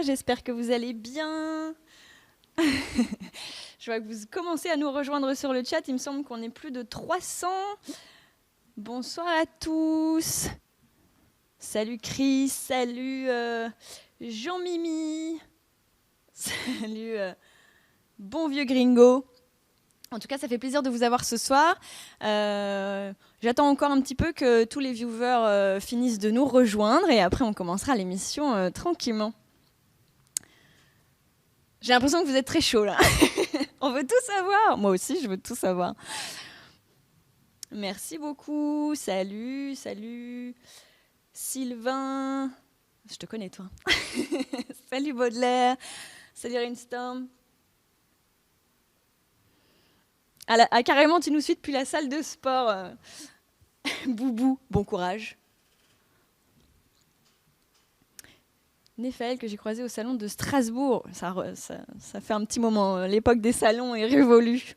j'espère que vous allez bien. Je vois que vous commencez à nous rejoindre sur le chat, il me semble qu'on est plus de 300. Bonsoir à tous. Salut Chris, salut Jean-Mimi, salut bon vieux gringo. En tout cas, ça fait plaisir de vous avoir ce soir. J'attends encore un petit peu que tous les viewers finissent de nous rejoindre et après on commencera l'émission tranquillement. J'ai l'impression que vous êtes très chaud là. On veut tout savoir. Moi aussi, je veux tout savoir. Merci beaucoup. Salut, salut. Sylvain. Je te connais toi. Salut Baudelaire. Salut Rainstorm. Ah, carrément, tu nous suis depuis la salle de sport. Boubou, bon courage. Néphel, que j'ai croisé au salon de Strasbourg. Ça fait un petit moment. L'époque des salons est révolue.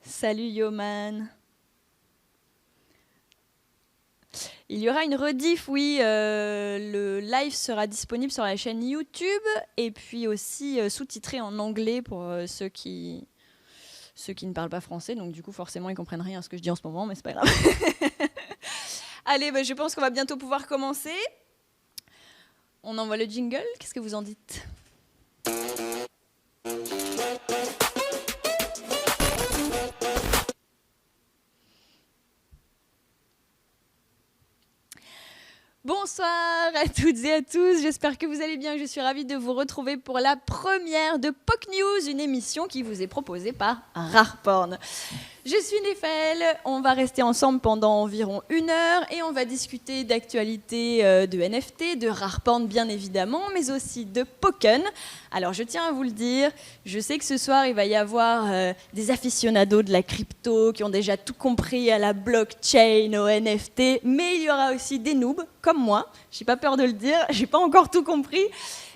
Salut Yoman. Il y aura une rediff, oui. Le live sera disponible sur la chaîne YouTube et puis aussi sous-titré en anglais pour ceux qui ne parlent pas français. Donc du coup, forcément, ils comprennent rien à ce que je dis en ce moment, mais c'est pas grave. Allez, je pense qu'on va bientôt pouvoir commencer. On envoie le jingle. Qu'est-ce que vous en dites ? Bonsoir à toutes et à tous, j'espère que vous allez bien. Je suis ravie de vous retrouver pour la première de POC News, une émission qui vous est proposée par Rareporn. Je suis Néphel, on va rester ensemble pendant environ 1 heure et on va discuter d'actualités de NFT, de Rareporn bien évidemment, mais aussi de Pokken. Alors je tiens à vous le dire, je sais que ce soir il va y avoir des aficionados de la crypto qui ont déjà tout compris à la blockchain, au NFT, mais il y aura aussi des noobs comme moi, j'ai pas peur de le dire, j'ai pas encore tout compris.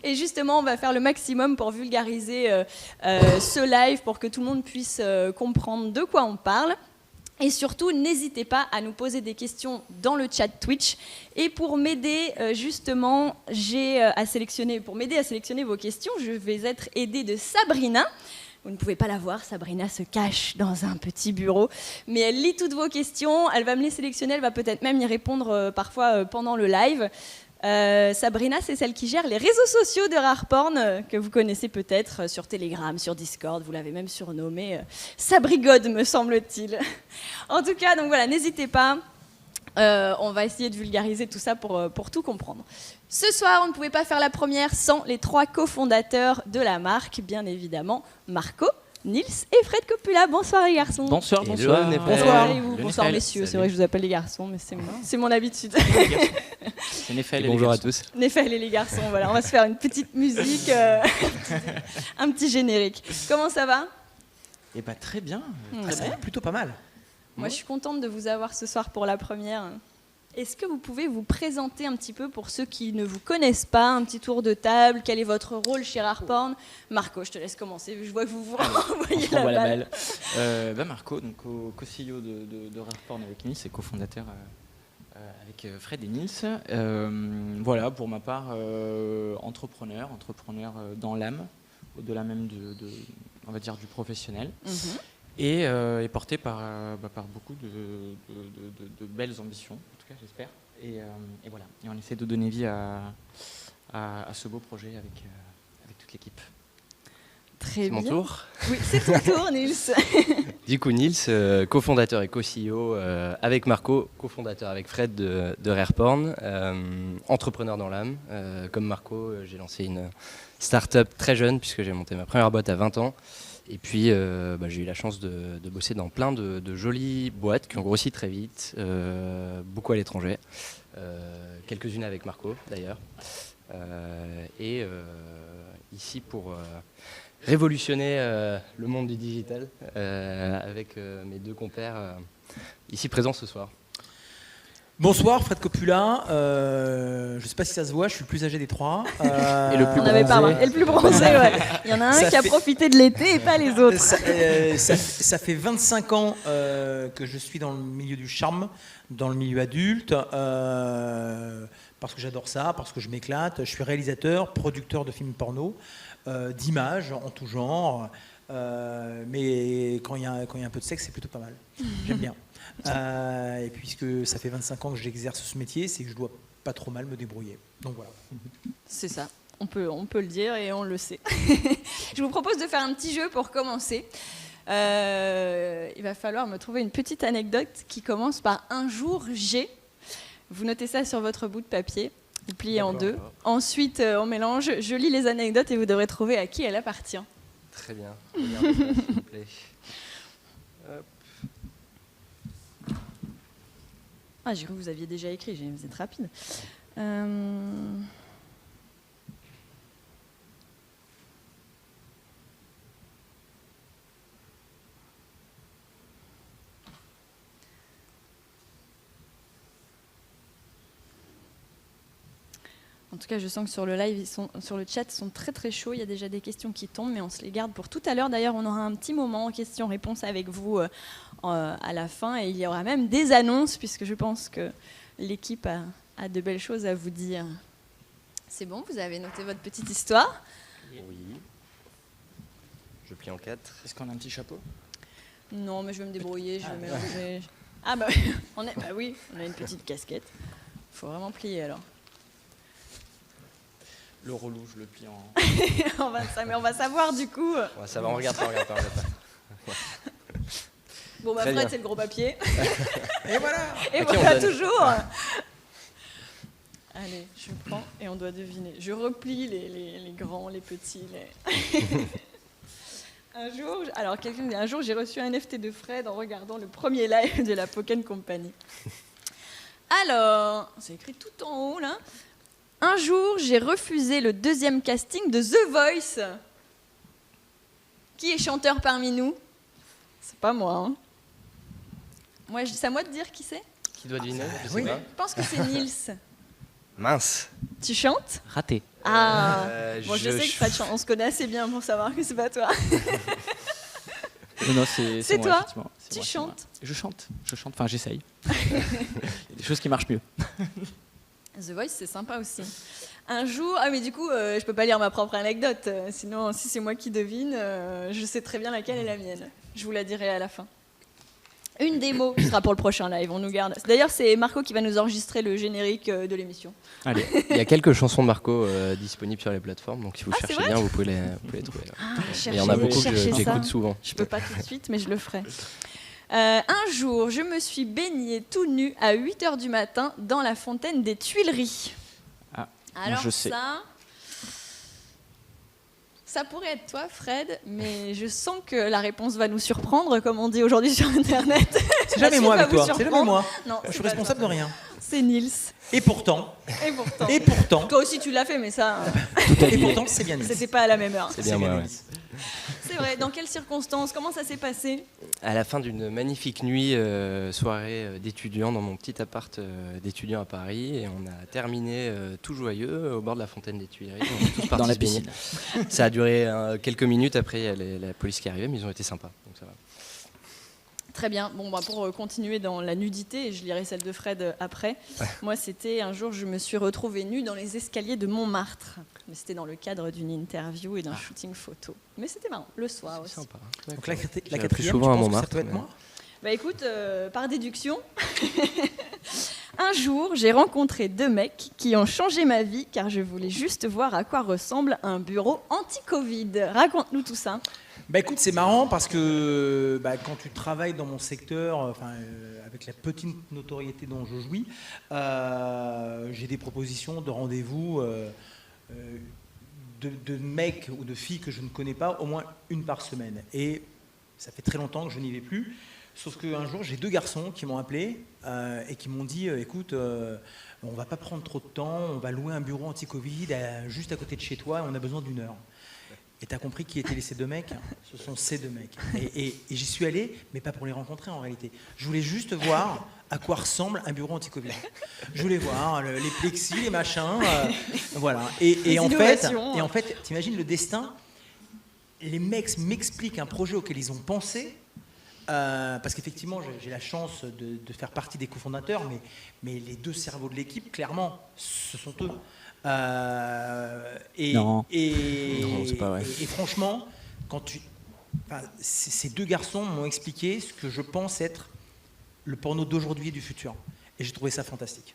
Et justement, on va faire le maximum pour vulgariser ce live, pour que tout le monde puisse comprendre de quoi on parle. Et surtout, n'hésitez pas à nous poser des questions dans le chat Twitch. Et pour m'aider, justement, pour m'aider à sélectionner vos questions, je vais être aidée de Sabrina. Vous ne pouvez pas la voir, Sabrina se cache dans un petit bureau, mais elle lit toutes vos questions, elle va me les sélectionner, elle va peut-être même y répondre parfois pendant le live. Sabrina, c'est celle qui gère les réseaux sociaux de Rareporn, que vous connaissez peut-être sur Telegram, sur Discord, vous l'avez même surnommée Sabrigode, me semble-t-il. En tout cas, donc voilà, n'hésitez pas, on va essayer de vulgariser tout ça pour tout comprendre. Ce soir, on ne pouvait pas faire la première sans les 3 cofondateurs de la marque, bien évidemment, Marco, Nils et Fred Coppola. Bonsoir les garçons. Bonsoir, bonsoir. Bonsoir, bonsoir messieurs, c'est vrai que je vous appelle les garçons, mais c'est mon habitude. C'est Néphel. Bonjour à tous. Néphel et les garçons, voilà, on va se faire une petite musique, un petit générique. Comment ça va ? Eh bien, très bien, plutôt pas mal. Moi, je suis contente de vous avoir ce soir pour la première. Est-ce que vous pouvez vous présenter un petit peu pour ceux qui ne vous connaissent pas, un petit tour de table, quel est votre rôle chez Rareporn ? Marco, je te laisse commencer, je vois que vous vous renvoyez la balle. Marco, donc co-CEO de Rareporn avec Nils et cofondateur avec Fred et Nils. Voilà, pour ma part, entrepreneur dans l'âme, au-delà même on va dire du professionnel. Et porté par beaucoup de belles ambitions, en tout cas j'espère. Et voilà, et on essaie de donner vie à ce beau projet avec toute l'équipe. Très bien. C'est mon tour. Oui, c'est ton tour, Nils. Du coup, Nils, cofondateur et co-CEO avec Marco, cofondateur avec Fred de Rareporn, entrepreneur dans l'âme. Comme Marco, j'ai lancé une start-up très jeune puisque j'ai monté ma première boîte à 20 ans. Et puis, j'ai eu la chance de bosser dans plein de jolies boîtes qui ont grossi très vite, beaucoup à l'étranger, quelques-unes avec Marco d'ailleurs. Et ici pour révolutionner le monde du digital avec mes 2 compères ici présents ce soir. Bonsoir, Fred Copula. Je ne sais pas si ça se voit, je suis le plus âgé des trois. Et le plus On n'avait pas bronzé. remarqué. Et le plus bronzé, ouais. Il y en a un Ça qui a fait- profité de l'été et pas les autres. Ça fait 25 ans que je suis dans le milieu du charme, dans le milieu adulte, parce que j'adore ça, parce que je m'éclate. Je suis réalisateur, producteur de films porno, d'images en tout genre. Mais quand il y a un peu de sexe, c'est plutôt pas mal. J'aime bien. Et puisque ça fait 25 ans que j'exerce ce métier, c'est que je dois pas trop mal me débrouiller. Donc voilà. C'est ça. On peut le dire et on le sait. Je vous propose de faire un petit jeu pour commencer. Il va falloir me trouver une petite anecdote qui commence par un jour j'ai. Vous notez ça sur votre bout de papier, vous pliez en deux. Ensuite, on mélange. Je lis les anecdotes et vous devrez trouver à qui elle appartient. Très bien. Regardez, s'il vous plaît. Hop. Ah, j'ai cru que vous aviez déjà écrit, vous êtes rapide. En tout cas, je sens que sur le live, sur le chat, ils sont très très chauds. Il y a déjà des questions qui tombent, mais on se les garde pour tout à l'heure. D'ailleurs, on aura un petit moment questions-réponses avec vous à la fin. Et il y aura même des annonces, puisque je pense que l'équipe a de belles choses à vous dire. C'est bon, vous avez noté votre petite histoire? Oui. Je plie en 4. Est-ce qu'on a un petit chapeau? Non, mais je vais me débrouiller. Je vais mélanger. Ah bah, oui, on a une petite casquette. Il faut vraiment plier alors. Le relou, je le plie en... Mais on va savoir du coup. Ouais, ça va, on regarde pas. Bon, bah Très Fred, bien. c'est le gros papier. Et voilà. Et À qui on voilà, donne toujours. Allez, je prends et on doit deviner. Je replie les grands, les petits. Un jour, j'ai reçu un NFT de Fred en regardant le premier live de la Pokémon Company. Alors, c'est écrit tout en haut là. Un jour, j'ai refusé le 2e casting de The Voice. Qui est chanteur parmi nous? C'est pas moi. Hein. Moi, c'est à moi de dire qui c'est? Qui doit deviner? Je sais oui. pas. Je pense que c'est Nils. Mince. Tu chantes? Raté. Ah. Bon, je sais que je- Fred chante. On se connaît assez bien pour savoir que c'est pas toi. Non, C'est moi, toi? effectivement. C'est Tu moi, c'est chantes? moi. Je chante, enfin j'essaye. Il y a des choses qui marchent mieux. The Voice, c'est sympa aussi. Un jour, mais du coup, je peux pas lire ma propre anecdote. Sinon, si c'est moi qui devine, je sais très bien laquelle est la mienne. Je vous la dirai à la fin. Une démo qui sera pour le prochain live, on nous garde. D'ailleurs, c'est Marco qui va nous enregistrer le générique de l'émission. Allez. Il y a quelques chansons de Marco disponibles sur les plateformes, donc si vous Ah, c'est cherchez vrai bien, vous pouvez les trouver. Là. Ah, Et il y en a beaucoup que cherchez ça. j'écoute souvent. Je peux pas tout de suite, mais je le ferai. Un jour, je me suis baignée tout nu à 8h du matin dans la fontaine des Tuileries. Ah, Alors je sais. Ça pourrait être toi, Fred, mais je sens que la réponse va nous surprendre, comme on dit aujourd'hui sur Internet. C'est jamais moi avec toi. C'est jamais moi. Non, Je c'est suis pas responsable de toi. rien. C'est Nils. Et pourtant, Et pourtant. Toi aussi, tu l'as fait, mais ça, c'est bien Nice. c'était pas à la même heure. C'est bien moi, ouais. Nice. C'est vrai. Dans quelles circonstances? Comment ça s'est passé? À la fin d'une magnifique nuit, soirée d'étudiants dans mon petit appart d'étudiants à Paris, et on a terminé tout joyeux au bord de la fontaine des Tuileries. On est tous partis Dans la se baigner. piscine. Ça a duré quelques minutes, après il y a la police qui est arrivée, mais ils ont été sympas. Donc ça va. Très bien. Bon, bah, pour continuer dans la nudité, et je lirai celle de Fred après. Moi, c'était un jour, je me suis retrouvée nue dans les escaliers de Montmartre. Mais c'était dans le cadre d'une interview et d'un shooting photo. Mais c'était marrant, le soir C'est aussi. sympa. Donc la J'irai plus quatrième, souvent à tu penses que ça Montmartre, peut être mais- moi? Bah écoute, par déduction, un jour, j'ai rencontré 2 mecs qui ont changé ma vie car je voulais juste voir à quoi ressemble un bureau anti-Covid. Raconte-nous tout ça. Bah écoute, c'est marrant parce que quand tu travailles dans mon secteur, avec la petite notoriété dont je jouis, j'ai des propositions de rendez-vous de mecs ou de filles que je ne connais pas, au moins une par semaine. Et ça fait très longtemps que je n'y vais plus. Sauf qu'un jour, j'ai 2 garçons qui m'ont appelé et qui m'ont dit écoute, on va pas prendre trop de temps, on va louer un bureau anti-Covid juste à côté de chez toi et on a besoin d'1 heure. Et tu as compris qui étaient ces deux mecs? Ce sont ces deux mecs. Et j'y suis allé, mais pas pour les rencontrer en réalité. Je voulais juste voir à quoi ressemble un bureau anti-Covid. Je voulais voir les plexis, les machins. Voilà. Et en fait, t'imagines le destin? Les mecs m'expliquent un projet auquel ils ont pensé. Parce qu'effectivement, j'ai la chance de faire partie des cofondateurs, mais les deux cerveaux de l'équipe, clairement, ce sont eux. Non, c'est pas vrai. Et franchement, ces deux garçons m'ont expliqué ce que je pense être le porno d'aujourd'hui et du futur. Et j'ai trouvé ça fantastique.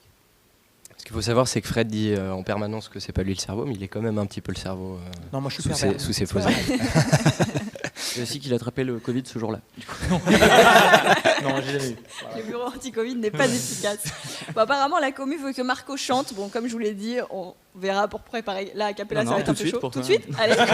Ce qu'il faut savoir, c'est que Fred dit en permanence que c'est pas lui le cerveau, mais il est quand même un petit peu le cerveau non, moi, je suis sous ses faux airs. C'est aussi qu'il a attrapé le Covid ce jour-là. Non, j'ai jamais eu. Le bureau anti-Covid n'est pas efficace. Bon, apparemment, la commu veut que Marco chante. Bon, comme je vous l'ai dit, on verra pour préparer. Là, a cappella, ça va être un peu chaud. Tout de suite. Allez. Bien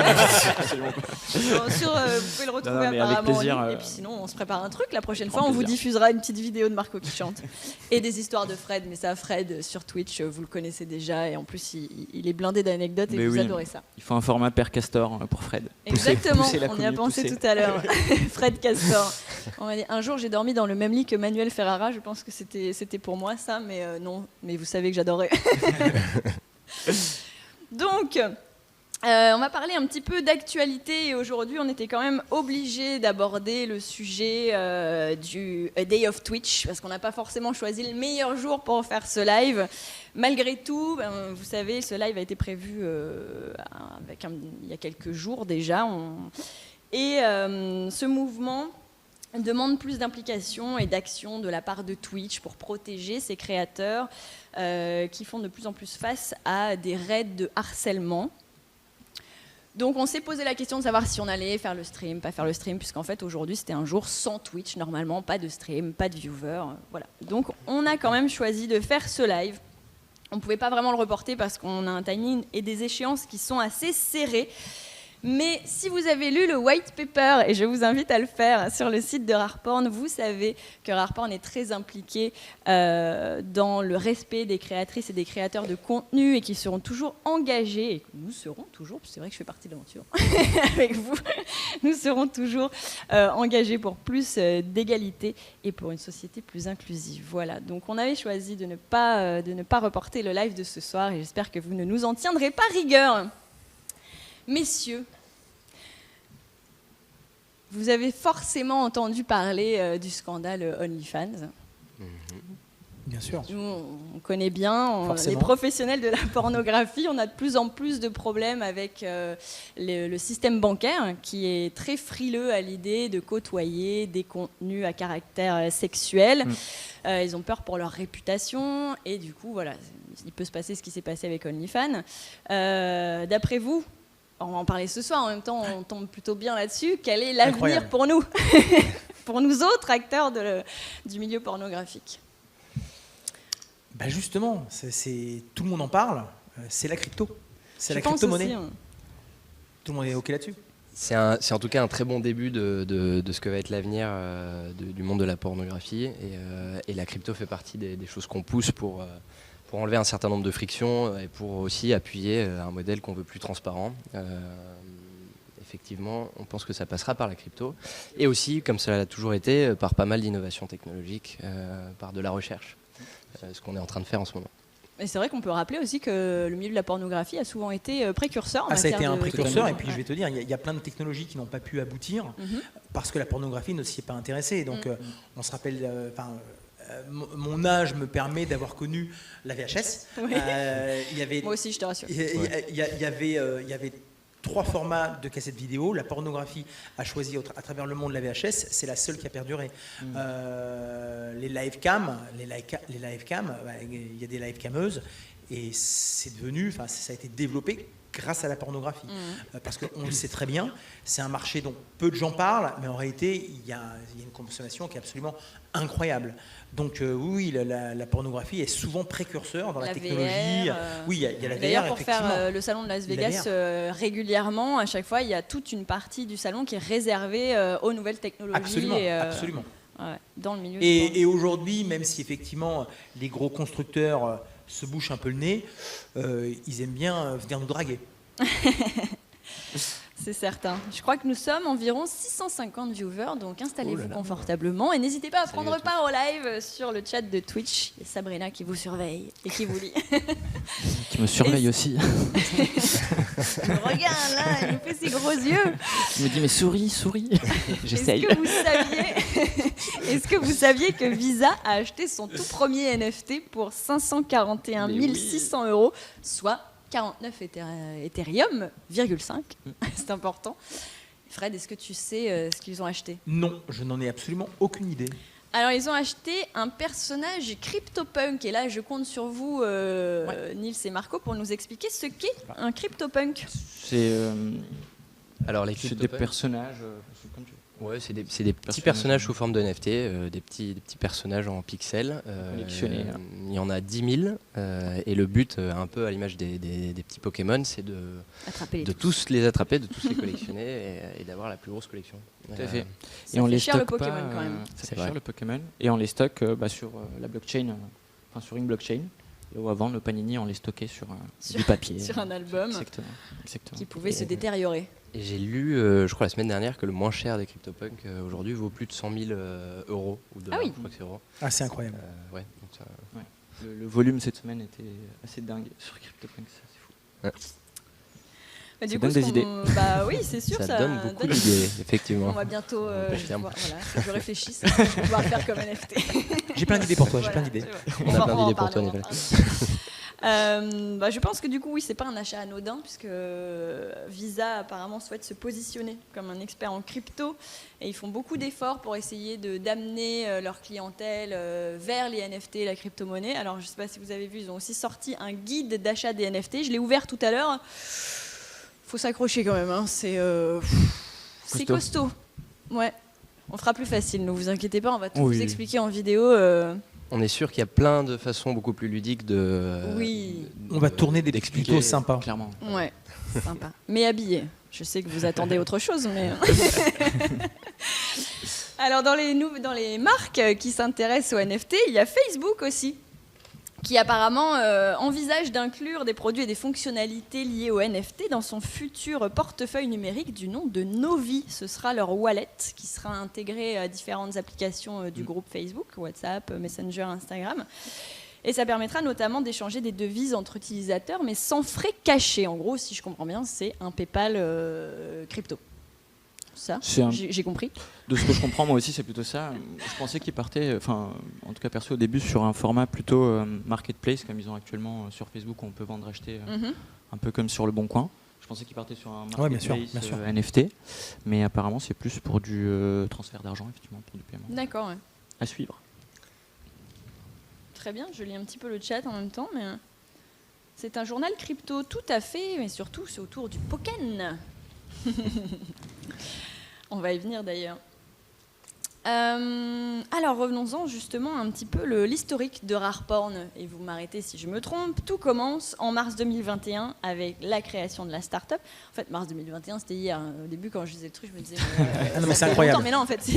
sûr, vous pouvez le retrouver apparemment en ligne. Et puis sinon, on se prépare un truc. La prochaine fois, on vous diffusera une petite vidéo de Marco qui chante. Et des histoires de Fred. Mais ça, Fred, sur Twitch, vous le connaissez déjà. Et en plus, il est blindé d'anecdotes et vous adorez ça. Il faut un format Père Castor pour Fred. Exactement, on y a pensé tout à l'heure. Fred Castor. On m'a dit, un jour, j'ai dormi dans le même lit que Manuel Ferrara. Je pense que c'était pour moi ça, mais non. Mais vous savez que j'adorais. Donc, on va parler un petit peu d'actualité. Et aujourd'hui, on était quand même obligé d'aborder le sujet du A Day of Twitch, parce qu'on n'a pas forcément choisi le meilleur jour pour faire ce live. Malgré tout, vous savez, ce live a été prévu il y a quelques jours déjà. Et ce mouvement demande plus d'implication et d'action de la part de Twitch pour protéger ses créateurs qui font de plus en plus face à des raids de harcèlement. Donc on s'est posé la question de savoir si on allait faire le stream, pas faire le stream, puisqu'en fait aujourd'hui c'était un jour sans Twitch, normalement, pas de stream, pas de viewers, voilà. Donc on a quand même choisi de faire ce live. On ne pouvait pas vraiment le reporter parce qu'on a un timing et des échéances qui sont assez serrées. Mais si vous avez lu le white paper, et je vous invite à le faire sur le site de Rareporn, vous savez que Rareporn est très impliqué dans le respect des créatrices et des créateurs de contenu et qui seront toujours engagés, et que nous serons toujours, c'est vrai que je fais partie de l'aventure avec vous, nous serons toujours engagés pour plus d'égalité et pour une société plus inclusive. Voilà, donc on avait choisi de ne pas reporter le live de ce soir et j'espère que vous ne nous en tiendrez pas rigueur. Messieurs, vous avez forcément entendu parler du scandale OnlyFans. Bien sûr. Nous, on connaît bien les professionnels de la pornographie. On a de plus en plus de problèmes avec le système bancaire qui est très frileux à l'idée de côtoyer des contenus à caractère sexuel. Ils ont peur pour leur réputation et du coup, voilà, il peut se passer ce qui s'est passé avec OnlyFans. D'après vous, on va en parler ce soir, en même temps on tombe plutôt bien là-dessus. Quel est l'avenir pour nous, pour nous autres acteurs du milieu pornographique? Bah justement, tout le monde en parle, c'est la crypto, c'est la crypto-monnaie. Aussi, tout le monde est OK là-dessus. C'est en tout cas un très bon début de ce que va être l'avenir du monde de la pornographie et la crypto fait partie des choses qu'on pousse pour enlever un certain nombre de frictions et pour aussi appuyer un modèle qu'on veut plus transparent. Effectivement, on pense que ça passera par la crypto et aussi, comme cela l'a toujours été, par pas mal d'innovations technologiques, par de la recherche, ce qu'on est en train de faire en ce moment. Et c'est vrai qu'on peut rappeler aussi que le milieu de la pornographie a souvent été précurseur. Ça a été un précurseur, et puis je vais te dire, il y a plein de technologies qui n'ont pas pu aboutir parce que la pornographie ne s'y est pas intéressée. Donc on se rappelle... mon âge me permet d'avoir connu la VHS. Oui. Moi aussi, je te rassure. Il y avait 3 formats de cassettes vidéo. La pornographie a choisi à travers le monde la VHS. C'est la seule qui a perduré. Les live cam, il y a des live cameuses et c'est devenu, ça a été développé grâce à la pornographie. Parce qu'on le sait très bien, c'est un marché dont peu de gens parlent, mais en réalité, il y a une consommation qui est absolument incroyable. Donc oui, la pornographie est souvent précurseur dans la technologie. VR, oui, il y a la VR, d'ailleurs, pour effectivement. faire le salon de Las Vegas, régulièrement, à chaque fois, il y a toute une partie du salon qui est réservée aux nouvelles technologies. Absolument, absolument. Ouais, dans le milieu et aujourd'hui, même si effectivement les gros constructeurs se bouchent un peu le nez, ils aiment bien venir nous draguer. C'est certain. Je crois que nous sommes environ 650 viewers, donc installez-vous Oh là là. confortablement et n'hésitez pas à Salut prendre à tous. part au live sur le chat de Twitch. Il y a Sabrina qui vous surveille et qui vous lit. Qui me surveille aussi. Regarde là, il nous fait ses gros yeux. Il me dit mais souris. J'essaye. Est-ce que vous saviez que Visa a acheté son tout premier NFT pour 541 600 €, soit 49 Ethereum, 5. C'est important. Fred, est-ce que tu sais ce qu'ils ont acheté? Non, je n'en ai absolument aucune idée. Alors, ils ont acheté un personnage CryptoPunk. Et là, je compte sur vous, Nils et Marco, pour nous expliquer ce qu'est un CryptoPunk. C'est Alors les des CryptoPunks, personnages. Comme tu veux. ouais, c'est des petits Personnages. personnages sous forme de NFT, des petits personnages en pixels. Collectionnés. Il y en a 10 000. Et le but, un peu à l'image des petits Pokémon, c'est Attrapez les de tous les attraper, de tous les collectionner et d'avoir la plus grosse collection. Tout à fait. Ça Et on fait les cher le stocke Pokémon pas, quand même. Ça C'est fait vrai. cher le Pokémon. Et on les stocke sur la blockchain, enfin sur une blockchain. Et où avant, le Panini, on les stockait sur du papier. Sur un album Exactement. qui pouvait se détériorer. Et j'ai lu, je crois la semaine dernière, que le moins cher des CryptoPunks aujourd'hui vaut plus de 100 000 euros ou dollars. Ah oui. Je crois que c'est euros. Ah, c'est incroyable. Ouais, donc ça- Le volume cette semaine était assez dingue sur CryptoPunks. C'est fou. Bah, Ça donne des idées. Bah oui, c'est sûr. ça donne beaucoup donne- d'idées, On effectivement. va bientôt. On confirme. Voilà, faut que je réfléchisse à ce que je vais pouvoir faire comme NFT. J'ai plein d'idées pour toi, j'ai Voilà, plein d'idées. c'est vrai. On a plein va en d'idées pour parler, toi, on va en parler. Je pense que du coup, oui, c'est pas un achat anodin, puisque Visa apparemment souhaite se positionner comme un expert en crypto, et ils font beaucoup d'efforts pour essayer d'amener leur clientèle vers les NFT et la crypto-monnaie. Alors, je sais pas si vous avez vu, ils ont aussi sorti un guide d'achat des NFT. Je l'ai ouvert tout à l'heure. Faut s'accrocher quand même, hein. C'est costaud. Ouais. On fera plus facile, ne vous inquiétez pas, on va tout Oui. vous expliquer en vidéo. On est sûr qu'il y a plein de façons beaucoup plus ludiques de. Oui. On va tourner des d'expliquer. tutos sympas. Clairement. Ouais, sympa. Mais habillé. Je sais que vous attendez autre chose, mais. Alors, dans les marques qui s'intéressent aux NFT, il y a Facebook aussi, qui apparemment envisage d'inclure des produits et des fonctionnalités liées aux NFT dans son futur portefeuille numérique du nom de Novi. Ce sera leur wallet qui sera intégré à différentes applications du groupe Facebook, WhatsApp, Messenger, Instagram. Et ça permettra notamment d'échanger des devises entre utilisateurs, mais sans frais cachés. En gros, si je comprends bien, c'est un PayPal crypto. Ça, j'ai compris. De ce que je comprends, moi aussi, c'est plutôt ça. Je pensais qu'ils partaient, enfin, en tout cas perso au début, sur un format plutôt marketplace, comme ils ont actuellement sur Facebook, où on peut vendre, acheter, un peu comme sur Le Bon Coin. Je pensais qu'ils partaient sur un Ouais, bien marketplace sûr. NFT, mais apparemment, c'est plus pour du transfert d'argent, effectivement, pour du paiement. D'accord, ouais. À suivre. Très bien, je lis un petit peu le chat en même temps, mais c'est un journal crypto, tout à fait, mais surtout c'est autour du Pokken. On va y venir d'ailleurs. Alors revenons-en justement un petit peu l'historique de Rareporn, et vous m'arrêtez si je me trompe. Tout commence en mars 2021 avec la création de la start-up. En fait, mars 2021, c'était hier. Au début, quand je disais le truc, je me disais Ah non, mais ça c'est fait incroyable. longtemps. Mais non, en fait,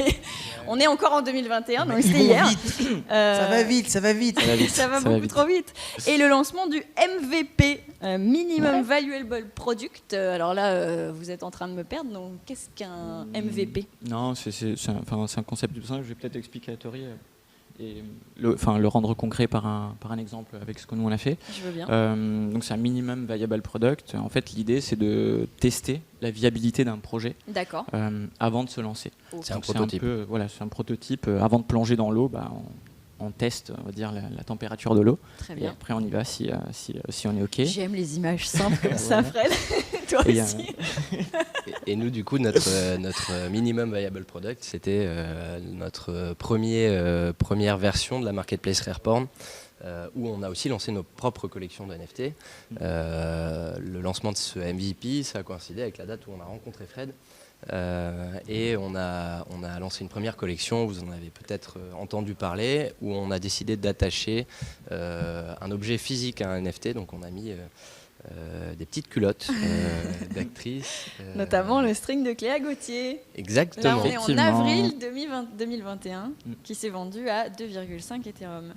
on est encore en 2021, donc Ils c'était vont hier. vite. Ça va vite, ça va vite. Ça va beaucoup trop vite. Et le lancement du MVP, Minimum Valuable Product. Alors là, vous êtes en train de me perdre. Donc, qu'est-ce qu'un MVP? Non, c'est un concept tout simple. Je vais peut-être expliquer à Tori et le rendre concret par un exemple avec ce que nous on a fait. Je veux bien. Donc c'est un minimum viable product. En fait, l'idée c'est de tester la viabilité d'un projet D'accord. avant de se lancer. C'est un Donc, prototype. Voilà, c'est un prototype. Avant de plonger dans l'eau, on teste, on va dire, la température de l'eau. Très Et bien. après, on y va si on est OK. J'aime les images simples comme ça, Fred. Toi Et, aussi. Et nous, du coup, notre minimum viable product, c'était notre première version de la marketplace Rareporn, où on a aussi lancé nos propres collections de NFT. Le lancement de ce MVP, ça a coïncidé avec la date où on a rencontré Fred. Et on a lancé une première collection, vous en avez peut-être entendu parler, où on a décidé d'attacher un objet physique à un NFT. Donc on a mis des petites culottes d'actrices. Notamment le string de Cléa Gauthier. Là, Exactement. on est en Effectivement. avril 2021, qui s'est vendu à 2,5 Ethereum.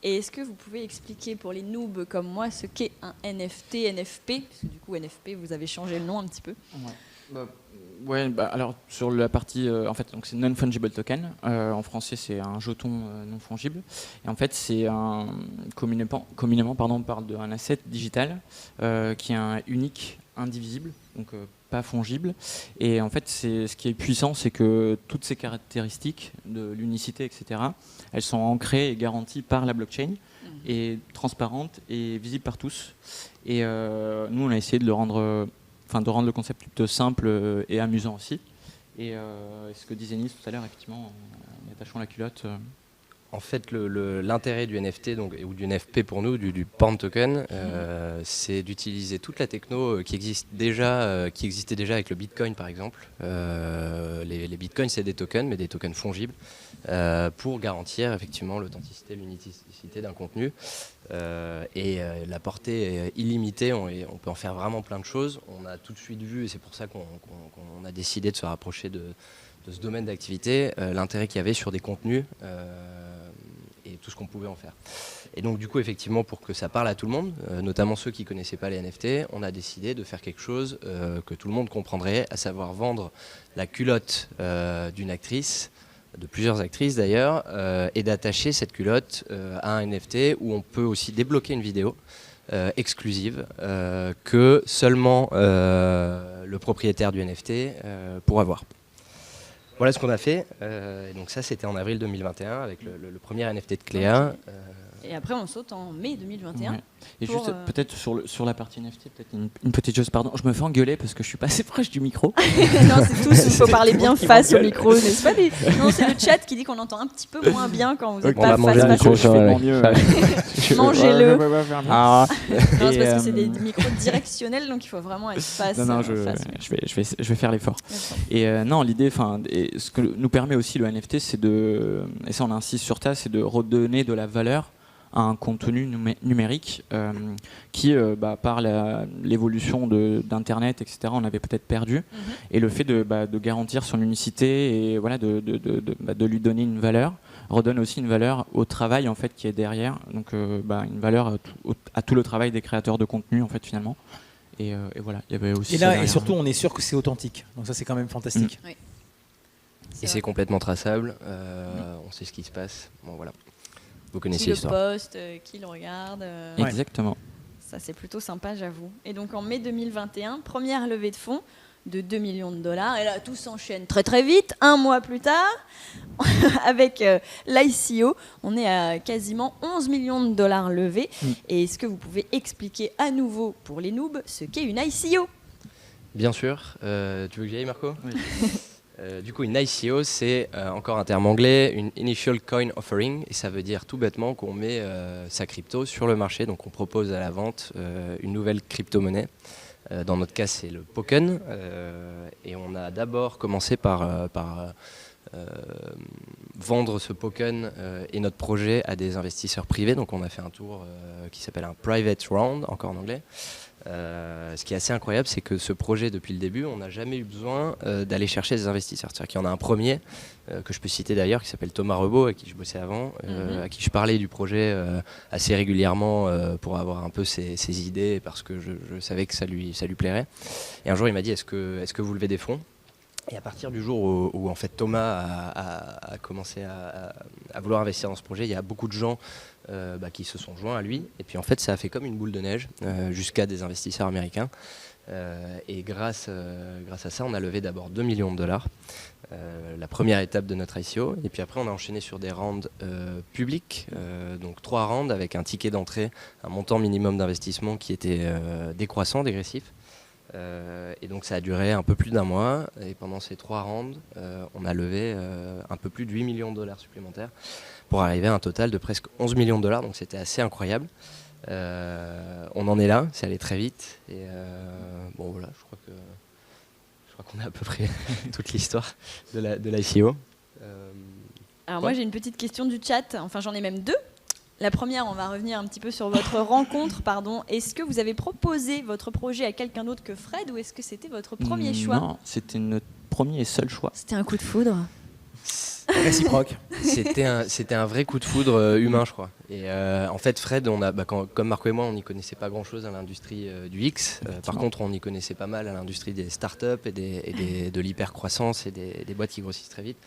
Et est-ce que vous pouvez expliquer pour les noobs comme moi ce qu'est un NFT, NFP? Parce que du coup, NFP, vous avez changé le nom un petit peu. Ouais. Ouais, alors sur la partie, en fait, donc c'est non-fungible token. En français, c'est un jeton non fongible. Et en fait, c'est communément, on parle d'un asset digital qui est unique, indivisible, donc pas fongible. Et en fait, ce qui est puissant, c'est que toutes ces caractéristiques de l'unicité, etc., elles sont ancrées et garanties par la blockchain et transparentes et visibles par tous. Et nous, on a essayé de rendre le concept plutôt simple et amusant aussi. Et ce que disait Nice tout à l'heure, effectivement, en attachant la culotte. En fait, l'intérêt du NFT ou du NFP pour nous, du Porn Token, c'est d'utiliser toute la techno qui existait déjà avec le Bitcoin, par exemple. Les Bitcoins, c'est des tokens, mais des tokens fongibles, pour garantir effectivement l'authenticité, l'unicité d'un contenu. La portée est illimitée, on peut en faire vraiment plein de choses. On a tout de suite vu, et c'est pour ça qu'on a décidé de se rapprocher de ce domaine d'activité, l'intérêt qu'il y avait sur des contenus et tout ce qu'on pouvait en faire. Et donc du coup, effectivement, pour que ça parle à tout le monde, notamment ceux qui ne connaissaient pas les NFT, on a décidé de faire quelque chose que tout le monde comprendrait, à savoir vendre la culotte d'une actrice, de plusieurs actrices d'ailleurs, et d'attacher cette culotte à un NFT où on peut aussi débloquer une vidéo exclusive que seulement le propriétaire du NFT pourra voir. Voilà ce qu'on a fait. Et donc ça, c'était en avril 2021 avec le premier NFT de Cléa. Et après, on saute en mai 2021. Ouais. Et juste peut-être sur la partie NFT, peut-être une petite chose, pardon. Je me fais engueuler parce que je suis pas assez proche du micro. Non, c'est tous, il faut parler bien face au micro, n'est-ce pas Non, c'est le chat qui dit qu'on entend un petit peu moins bien quand vous êtes pas face au micro. Je fais mieux. Mangez-le. Ah. Non, c'est parce que c'est des micros directionnels, donc il faut vraiment être face. Non, je vais faire l'effort. Et non, l'idée, ce que nous permet aussi le NFT, c'est et ça on insiste sur ça, c'est de redonner de la valeur à un contenu numérique qui, par l'évolution d'Internet, etc., on avait peut-être perdu. Et le fait de garantir son unicité et voilà, de lui donner une valeur, redonne aussi une valeur au travail en fait, qui est derrière. Donc une valeur à tout le travail des créateurs de contenu, en fait, finalement. Et voilà, il y avait aussi. Et surtout, on est sûr que c'est authentique. Donc ça, c'est quand même fantastique. Oui. Et c'est complètement traçable. On sait ce qui se passe. Bon, voilà. Vous connaissez l'histoire. Qui le poste, qui le regarde. Exactement. Ça, c'est plutôt sympa, j'avoue. Et donc, en mai 2021, première levée de fonds de 2 millions de dollars. Et là, tout s'enchaîne très, très vite. Un mois plus tard, avec l'ICO, on est à quasiment 11 millions de dollars levés. Et est-ce que vous pouvez expliquer à nouveau, pour les noobs, ce qu'est une ICO ? Bien sûr. Tu veux que j'y aille, Marco ? Oui. Du coup, une ICO, c'est encore un terme anglais, une Initial Coin Offering, et ça veut dire tout bêtement qu'on met sa crypto sur le marché, donc on propose à la vente une nouvelle crypto-monnaie. Dans notre cas, c'est le Poken, et on a d'abord commencé par vendre ce Poken et notre projet à des investisseurs privés, donc on a fait un tour qui s'appelle un Private Round, encore en anglais. Ce qui est assez incroyable, c'est que ce projet, depuis le début, on n'a jamais eu besoin d'aller chercher des investisseurs. C'est-à-dire qu'il y en a un premier, que je peux citer d'ailleurs, qui s'appelle Thomas Rebaud, avec qui je bossais avant, à qui je parlais du projet assez régulièrement pour avoir un peu ses idées, parce que je savais que ça lui plairait. Et un jour, il m'a dit, est-ce que vous levez des fonds ? Et à partir du jour où en fait Thomas a commencé à vouloir investir dans ce projet, il y a beaucoup de gens qui se sont joints à lui. Et puis en fait, ça a fait comme une boule de neige jusqu'à des investisseurs américains. Et grâce à ça, on a levé d'abord 2 millions de dollars, la première étape de notre ICO. Et puis après, on a enchaîné sur des rounds publics, donc 3 rounds avec un ticket d'entrée, un montant minimum d'investissement qui était décroissant, dégressif. Et donc ça a duré un peu plus d'1 mois, et pendant ces 3 rounds, on a levé un peu plus de 8 millions de dollars supplémentaires pour arriver à un total de presque 11 millions de dollars, donc c'était assez incroyable. On en est là, c'est allé très vite, et bon voilà, je crois qu'on a à peu près toute l'histoire de l'ICO. Alors moi j'ai une petite question du chat, enfin j'en ai même 2. La première, on va revenir un petit peu sur votre rencontre, pardon. Est-ce que vous avez proposé votre projet à quelqu'un d'autre que Fred, ou est-ce que c'était votre premier choix ? Non, c'était notre premier et seul choix. C'était un coup de foudre. Réciproque. C'était un vrai coup de foudre humain, je crois. Et en fait, Fred, comme Marco et moi, on n'y connaissait pas grand-chose à l'industrie du X. Par contre, on y connaissait pas mal à l'industrie des startups de l'hypercroissance et des boîtes qui grossissent très vite.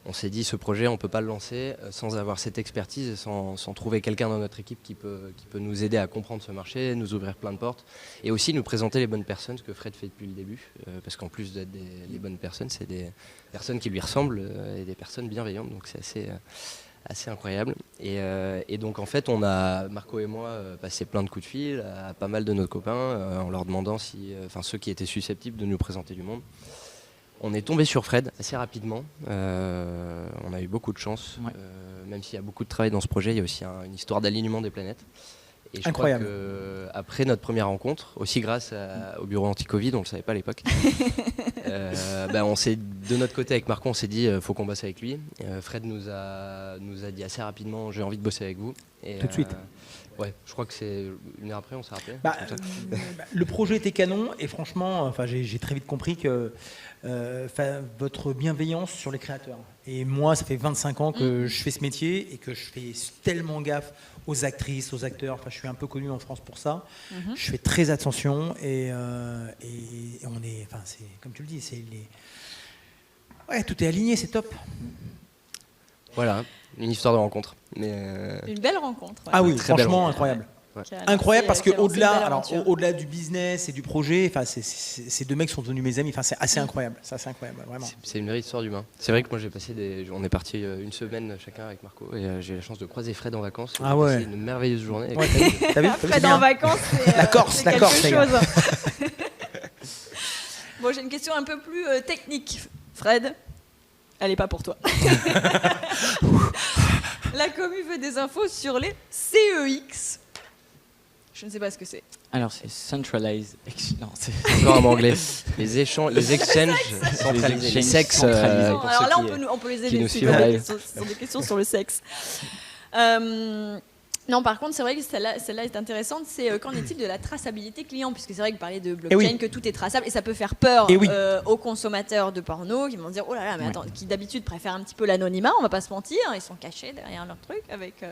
On s'est dit, ce projet, on ne peut pas le lancer sans avoir cette expertise et sans trouver quelqu'un dans notre équipe qui peut nous aider à comprendre ce marché, nous ouvrir plein de portes et aussi nous présenter les bonnes personnes, ce que Fred fait depuis le début. Parce qu'en plus d'être les bonnes personnes, c'est des personnes qui lui ressemblent et des personnes bienveillantes. Donc c'est assez incroyable. Et donc en fait, on a, Marco et moi, passé plein de coups de fil à pas mal de nos copains en leur demandant ceux qui étaient susceptibles de nous présenter du monde. On est tombé sur Fred assez rapidement. On a eu beaucoup de chance. Ouais. Même s'il y a beaucoup de travail dans ce projet, il y a aussi une histoire d'alignement des planètes. Et je Incroyable. crois qu'après notre première rencontre, aussi grâce au bureau anti-Covid, on ne le savait pas à l'époque, de notre côté avec Marco, on s'est dit faut qu'on bosse avec lui. Fred nous a dit assez rapidement j'ai envie de bosser avec vous. Et, Tout de suite. Ouais, je crois que c'est une heure après, on s'est rappelé. Le projet était canon et franchement, j'ai très vite compris que votre bienveillance sur les créateurs. Et moi, ça fait 25 ans que je fais ce métier et que je fais tellement gaffe aux actrices, aux acteurs. Enfin, je suis un peu connu en France pour ça. Je fais très attention et on est, c'est comme tu le dis, ouais, tout est aligné, c'est top. Voilà, une histoire de rencontre. Une belle rencontre. Ouais. Ah oui, Très belle franchement, rencontre. incroyable. Ouais. Incroyable parce que Qui a lancé une belle aventure. au-delà du business et du projet, ces deux mecs sont devenus mes amis. Enfin, c'est assez incroyable. C'est assez incroyable, vraiment. C'est une vraie histoire d'humain. C'est vrai que moi j'ai passé on est parti une semaine chacun avec Marco et j'ai eu la chance de croiser Fred en vacances. Ah ouais. C'est une merveilleuse journée. Ouais, t'as vu, c'est Fred bien. en vacances, c'est La Corse, c'est la quelque Corse, les gars. chose. Bon, j'ai une question un peu plus technique. Fred, elle n'est pas pour toi. La commu veut des infos sur les CEX. Je ne sais pas ce que c'est. Alors c'est Centralized Non, c'est Encore en anglais. Les exchanges centralisés. Les sexes. centralisés. pour Alors ceux là, qui- on peut les qui aider. nous C'est suivent des en live. questions- ce sont des questions sur le sexe. Non, par contre, c'est vrai que celle-là est intéressante. C'est qu'en est-il de la traçabilité client? Puisque c'est vrai que vous parlez de blockchain, oui. que tout est traçable, et ça peut faire peur Eh oui. aux consommateurs de porno qui vont se dire oh là là, mais attends, qui d'habitude préfèrent un petit peu l'anonymat, on va pas se mentir, ils sont cachés derrière leur truc avec.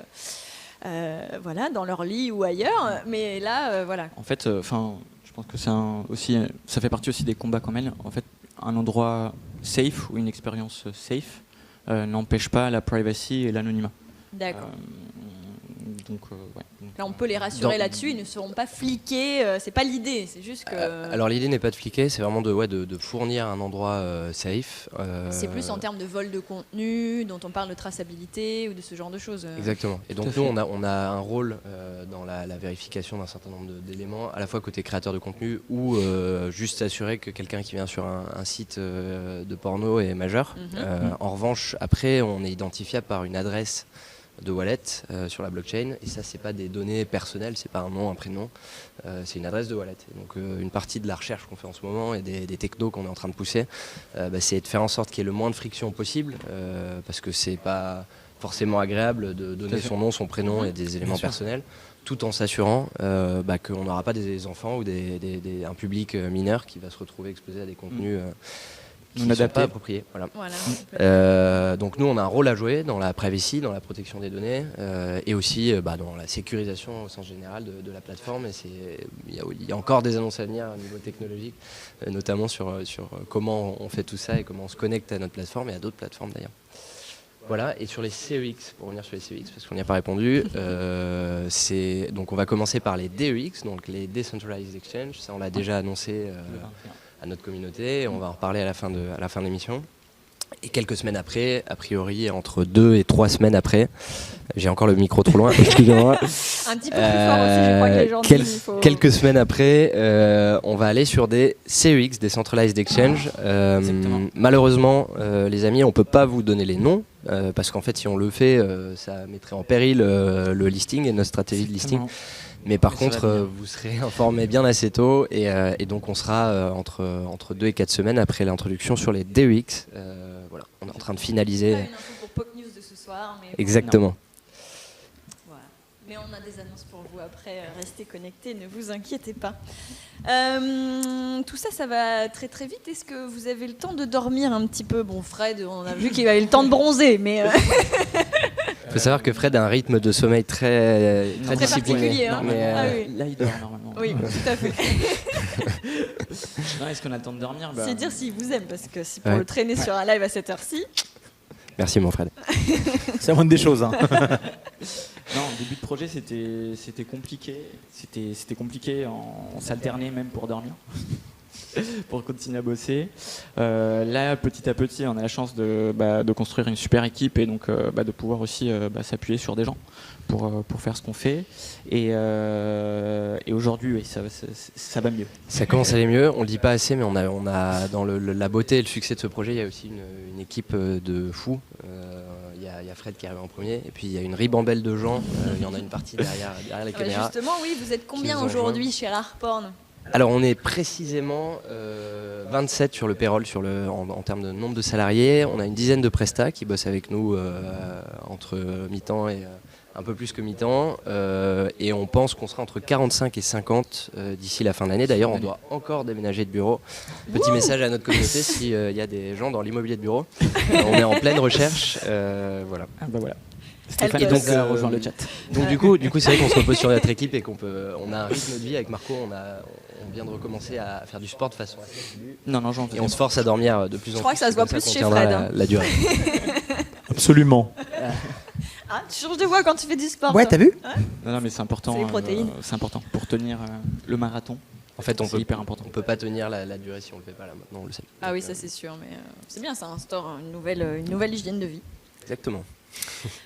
Voilà, dans leur lit ou ailleurs, mais là, voilà. En fait, je pense que ça fait partie aussi des combats qu'on mène. En fait, un endroit safe ou une expérience safe n'empêche pas la privacy et l'anonymat. D'accord. Donc, ouais. Là, on peut les rassurer Dans- là-dessus, ils ne seront pas fliqués. C'est pas l'idée, c'est juste que. Alors l'idée n'est pas de fliquer, c'est vraiment de fournir un endroit safe. C'est plus en termes de vol de contenu, dont on parle de traçabilité ou de ce genre de choses. Exactement. Et Tout à donc fait. nous, on a un rôle dans la vérification d'un certain nombre d'éléments, à la fois côté créateur de contenu ou juste s'assurer que quelqu'un qui vient sur un site de porno est majeur. En revanche, après, on est identifiable par une adresse de wallet sur la blockchain, et ça, c'est pas des données personnelles, c'est pas un nom, un prénom, c'est une adresse de wallet. Et donc une partie de la recherche qu'on fait en ce moment et des technos qu'on est en train de pousser, c'est de faire en sorte qu'il y ait le moins de friction possible, parce que c'est pas forcément agréable de donner son nom, son prénom et des éléments personnels, tout en s'assurant qu'on n'aura pas des enfants ou un public mineur qui va se retrouver exposé à des contenus qui ne sont pas appropriés. Voilà. Voilà. Donc nous, on a un rôle à jouer dans la privacy, dans la protection des données et aussi dans la sécurisation au sens général de la plateforme. Et il y a encore des annonces à venir au niveau technologique, notamment sur comment on fait tout ça et comment on se connecte à notre plateforme et à d'autres plateformes d'ailleurs. Voilà, et sur les CEX, pour revenir sur les CEX, parce qu'on n'y a pas répondu, donc on va commencer par les DEX, donc les Decentralized Exchange. Ça, on l'a déjà annoncé à notre communauté, et on va en reparler à la fin de l'émission. Et quelques semaines après, a priori entre 2 et 3 semaines après, j'ai encore le micro trop loin, excusez-moi. Un petit peu plus fort aussi, je crois que les gens disent, il faut... Quelques semaines après, on va aller sur des CEX, des Centralized Exchange. Malheureusement, les amis, on ne peut pas vous donner les noms, parce qu'en fait, si on le fait, ça mettrait en péril le listing et notre stratégie de listing. Mais par contre, vous serez informés bien assez tôt, et donc on sera entre 2 et 4 semaines après l'introduction sur les DEX. Voilà, on est en train de finaliser. Pas une info pour Pop News de ce soir, mais Exactement. voilà. Mais on a des annonces pour vous après, restez connectés, ne vous inquiétez pas. Tout ça, ça va très très vite. Est-ce que vous avez le temps de dormir un petit peu? Bon, Fred, on a vu qu'il avait le temps de bronzer, mais... Il faut savoir que Fred a un rythme de sommeil très discipliné. particulier. Hein. Mais, Ah oui. Là, il dort normalement. Oui, tout à fait. Non, est-ce qu'on a le temps de dormir? C'est dire s'il vous aime, parce que si pour Ouais. le traîner sur un live à cette heure-ci... Merci mon Fred. C'est la moindre des choses. Hein. Non, au début de projet, c'était compliqué. C'était compliqué, on s'alternait même pour dormir, pour continuer à bosser. Là, petit à petit, on a la chance de construire une super équipe et donc de pouvoir aussi s'appuyer sur des gens pour faire ce qu'on fait. Et aujourd'hui, oui, ça va mieux. Ça commence à aller mieux, on le dit pas assez, mais on a dans la beauté et le succès de ce projet, il y a aussi une équipe de fous. Il y a Fred qui arrive en premier, et puis il y a une ribambelle de gens, il y en a une partie derrière les caméras. Justement, oui, vous êtes combien Qui nous aujourd'hui chez Rareporn? Alors on est précisément 27 sur le payroll en termes de nombre de salariés. On a une dizaine de prestats qui bossent avec nous entre mi-temps et un peu plus que mi-temps. Et on pense qu'on sera entre 45 et 50 d'ici la fin de l'année. D'ailleurs, on doit encore déménager de bureau. Petit message à notre communauté s'il y a des gens dans l'immobilier de bureau. On est en pleine recherche. Voilà. Ah bah voilà. Stéphane Et donc, donc, a rejoint le chat. Donc du coup c'est vrai qu'on se repose sur notre équipe et on a un rythme de vie avec Marco. On vient de recommencer à faire du sport de façon assez assidue. Non, j'en fais. Et on se force à dormir de plus en plus. Je crois que ça se voit Comme plus qu'on chez tiendra Fred, hein. la durée. Absolument. Ah, tu changes de voix quand tu fais du sport. Ouais, toi. t'as vu? Non, mais c'est important. C'est les protéines. C'est important pour tenir le marathon. En fait, C'est hyper important. On peut pas tenir la durée si on le fait pas là maintenant, on le sait. Ah oui, Donc, ça c'est sûr, mais c'est bien, ça instaure une nouvelle hygiène de vie. Exactement.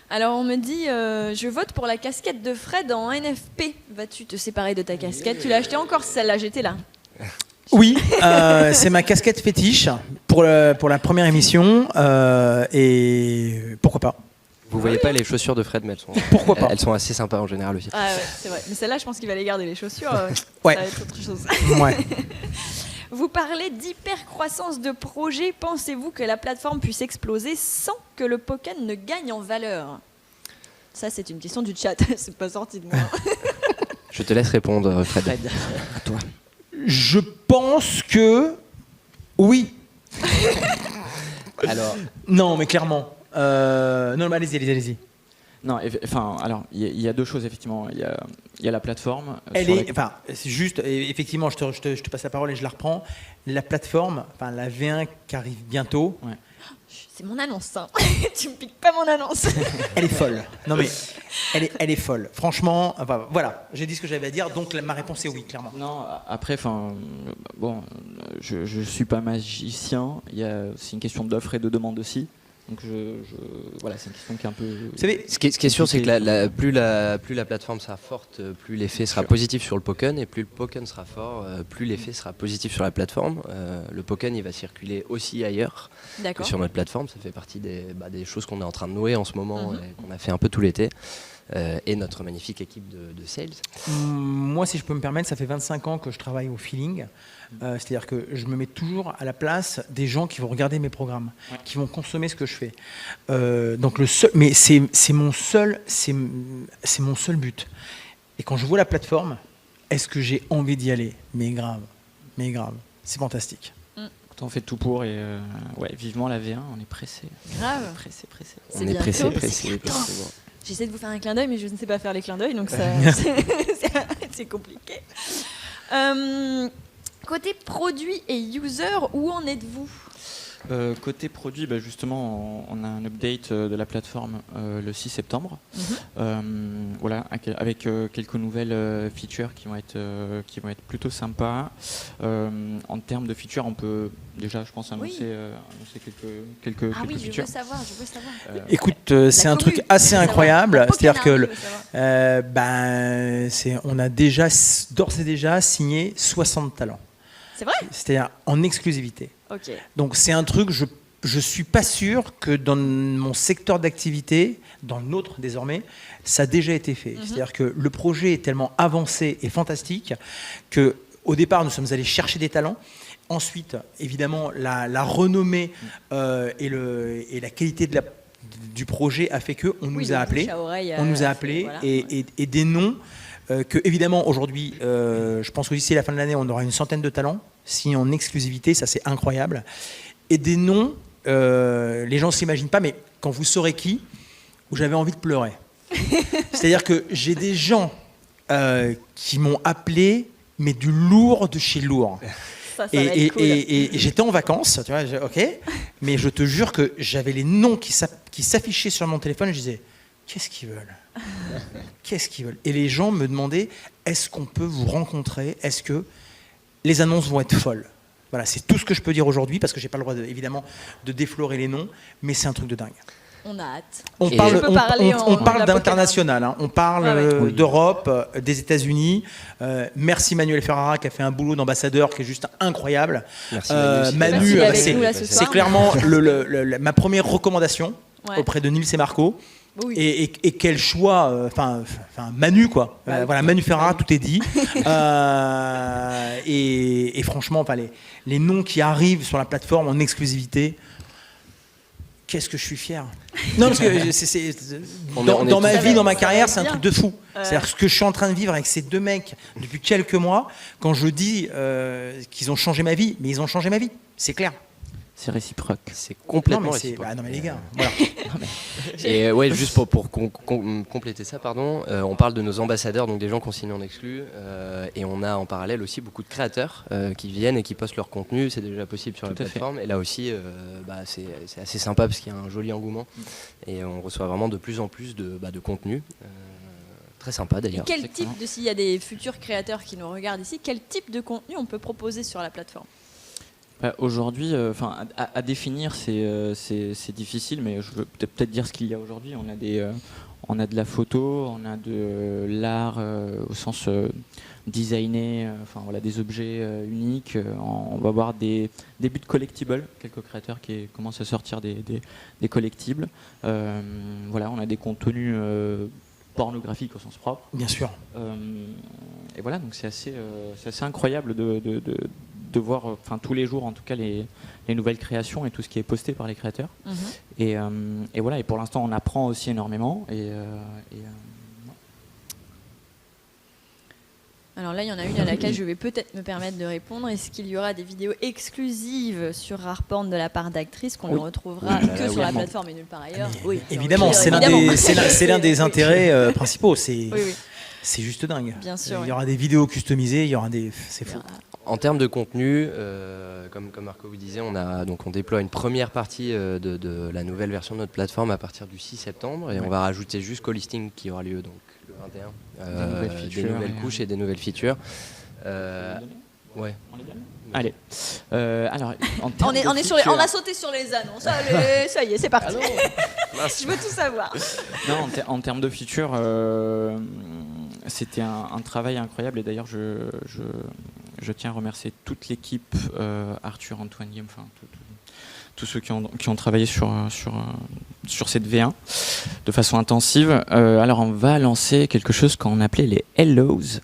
Alors on me dit, je vote pour la casquette de Fred en NFP. Vas-tu te séparer de ta casquette? Tu l'as achetée encore celle-là, j'étais là. Oui, c'est ma casquette fétiche pour la première émission. Et pourquoi pas? Vous voyez pas les chaussures de Fred, mais elles sont, Pourquoi pas? elles sont assez sympas en général aussi. Ah ouais, c'est vrai. Mais celle-là, je pense qu'il va les garder, les chaussures. Ouais. Ça va être autre chose. Ouais. Vous parlez d'hypercroissance de projet. Pensez-vous que la plateforme puisse exploser sans que le Pokken ne gagne en valeur? Ça, c'est une question du chat. C'est pas sorti de moi. Je te laisse répondre, Fred. Fred, à toi. Je pense que oui. Alors, Non, mais clairement. Non, mais allez-y. Non, enfin, alors, il y a deux choses, effectivement. Il y a la plateforme. Elle sur est, enfin, c'est juste, et effectivement, je te passe la parole et je la reprends. La plateforme, enfin, la V1 qui arrive bientôt, C'est mon annonce. Hein. Tu me piques pas mon annonce. elle est folle. Non, mais elle est folle. Franchement, enfin, voilà, j'ai dit ce que j'avais à dire, donc ma réponse est oui, clairement. Non, après, enfin, bon, je suis pas magicien. C'est une question d'offre et de demande aussi. Donc voilà, c'est une question qui est un peu. Vous savez, ce qui est sûr, c'est que plus la plateforme sera forte, plus l'effet sera positif sur le Pokken, et plus le Pokken sera fort, plus l'effet sera positif sur la plateforme. Le Pokken, il va circuler aussi ailleurs que D'accord. sur notre plateforme. Ça fait partie des choses qu'on est en train de nouer en ce moment et qu'on a fait un peu tout l'été. Et notre magnifique équipe de sales. moi, si je peux me permettre, ça fait 25 ans que je travaille au feeling. C'est-à-dire que je me mets toujours à la place des gens qui vont regarder mes programmes, qui vont consommer ce que je fais. Donc mais c'est mon seul but. Et quand je vois la plateforme, est-ce que j'ai envie d'y aller? Mais grave, c'est fantastique. Pourtant, on fait tout pour et vivement la V1, on est pressé. Grave. Pressé. C'est On est bientôt. pressé. J'essaie de vous faire un clin d'œil, mais je ne sais pas faire les clins d'œil, donc ça, c'est compliqué. Côté produit et user, où en êtes-vous? Côté produit, justement, on a un update de la plateforme le 6 septembre. Voilà, avec quelques nouvelles features qui vont être plutôt sympas. En termes de features, on peut déjà, je pense, annoncer quelques Ah oui, je features. veux savoir. Écoute, c'est un truc assez incroyable. C'est-à-dire que on a déjà d'ores et déjà signé 60 talents. C'est vrai? C'est-à-dire en exclusivité. Ok. Donc c'est un truc, je suis pas sûr que dans mon secteur d'activité, dans le nôtre désormais, ça a déjà été fait. C'est-à-dire que le projet est tellement avancé et fantastique que au départ nous sommes allés chercher des talents. Ensuite, évidemment, la renommée et la qualité de du projet a fait qu'on nous a appelés. On nous a appelés voilà. et des noms que, évidemment, aujourd'hui, je pense que d'ici la fin de l'année, on aura une centaine de talents. Si en exclusivité, ça c'est incroyable. Et des noms, les gens ne s'imaginent pas, mais quand vous saurez qui, où j'avais envie de pleurer. C'est-à-dire que j'ai des gens qui m'ont appelé, mais du lourd de chez lourd. Ça va être cool. Et j'étais en vacances, tu vois, ok, mais je te jure que j'avais les noms qui s'affichaient sur mon téléphone et je disais, qu'est-ce qu'ils veulent? Qu'est-ce qu'ils veulent? Et les gens me demandaient, est-ce qu'on peut vous rencontrer? Est-ce que les annonces vont être folles? Voilà, c'est tout ce que je peux dire aujourd'hui, parce que j'ai pas le droit, évidemment, de déflorer les noms, mais c'est un truc de dingue. On a hâte. On Et parle, je peux parler on en parle la d'international, hein. On parle Ouais. d'Europe, des États-Unis. Merci Manuel Ferrara qui a fait un boulot d'ambassadeur qui est juste incroyable. Merci Merci Manu, d'être avec c'est nous là ce c'est soir. clairement ma première recommandation Ouais. auprès de Nils et Marco. Oui. Et quel choix, enfin Manu quoi. Bah, Voilà, Manu Ferrara, tout est dit. Et franchement, enfin, les noms qui arrivent sur la plateforme en exclusivité. Qu'est-ce que je suis fier. Non, parce que dans ma vie, dans ma carrière, c'est un truc de fou. C'est-à-dire ce que je suis en train de vivre avec ces deux mecs depuis quelques mois, quand je dis qu'ils ont changé ma vie, mais ils ont changé ma vie, c'est clair. C'est réciproque. C'est complètement non, mais réciproque. non mais les gars, voilà. Et ouais, juste pour compléter ça, pardon, on parle de nos ambassadeurs, donc des gens qu'on signe en exclu, et on a en parallèle aussi beaucoup de créateurs qui viennent et qui postent leur contenu. C'est déjà possible sur la Tout à fait. plateforme, et là aussi, c'est assez sympa parce qu'il y a un joli engouement, et on reçoit vraiment de plus en plus de contenu. Très sympa Et d'ailleurs. quel type de, s'il y a des futurs créateurs qui nous regardent ici, quel type de contenu on peut proposer sur la plateforme? Aujourd'hui, à définir, c'est difficile, mais je veux peut-être dire ce qu'il y a aujourd'hui. On a de la photo, on a de l'art au sens designé, voilà, des objets uniques. On va voir des débuts de collectibles, quelques créateurs qui commencent à sortir des collectibles. Voilà, on a des contenus pornographiques au sens propre. Bien sûr. Et voilà, donc c'est assez incroyable de voir, tous les jours en tout cas, les nouvelles créations et tout ce qui est posté par les créateurs. Et voilà, et pour l'instant on apprend aussi énormément. Alors là, il y en a une à laquelle je vais peut-être me permettre de répondre. Est-ce qu'il y aura des vidéos exclusives sur Rareporn de la part d'actrices qu'on ne retrouvera que sur la plateforme et nulle part ailleurs? Oui, Évidemment, donc, c'est l'un des intérêts principaux. C'est juste dingue. Bien sûr, il y aura des vidéos customisées, il y aura c'est fou. En termes de contenu, comme Marco vous disait, on déploie une première partie de la nouvelle version de notre plateforme à partir du 6 septembre, et on va rajouter jusqu'au listing qui aura lieu donc le 21, des nouvelles couches et des nouvelles features. Ouais. Allez. Alors, en on va sauter sur les annonces. Allez, ça y est, c'est parti. Je veux tout savoir. Non, en termes de features, c'était un travail incroyable, et d'ailleurs je tiens à remercier toute l'équipe, Arthur, Antoine, Guillaume, tous ceux qui ont travaillé sur cette V1 de façon intensive. Alors on va lancer quelque chose qu'on appelait les Hellos.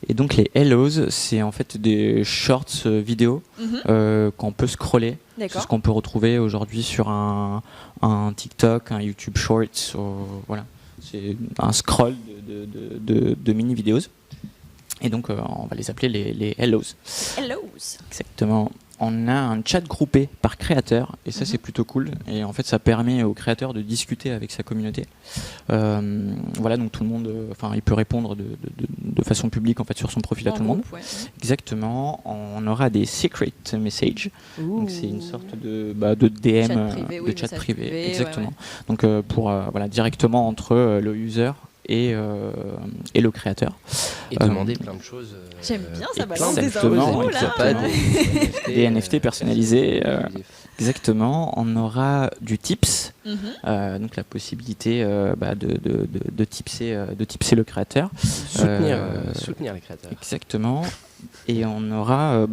Et donc les Hellos, c'est en fait des shorts vidéo qu'on peut scroller. C'est ce qu'on peut retrouver aujourd'hui sur un TikTok, un YouTube Shorts. Voilà. C'est un scroll de mini-vidéos. Et donc on va les appeler les Hellos. Hellos. Exactement. On a un chat groupé par créateur, et ça c'est plutôt cool, et en fait ça permet aux créateurs de discuter avec sa communauté. Voilà, donc tout le monde, il peut répondre de façon publique en fait sur son profil à tout le monde. Ouais. Exactement. On aura des secret messages, donc c'est une sorte de DM, chat privé, exactement. Donc pour directement entre le user et le créateur. Et demander plein de choses. J'aime bien, ça balance des exactement, infos là. Des NFT personnalisés. Exactement. On aura du tips, donc la possibilité de tipser le créateur. Soutenir les créateurs. Exactement. Et on aura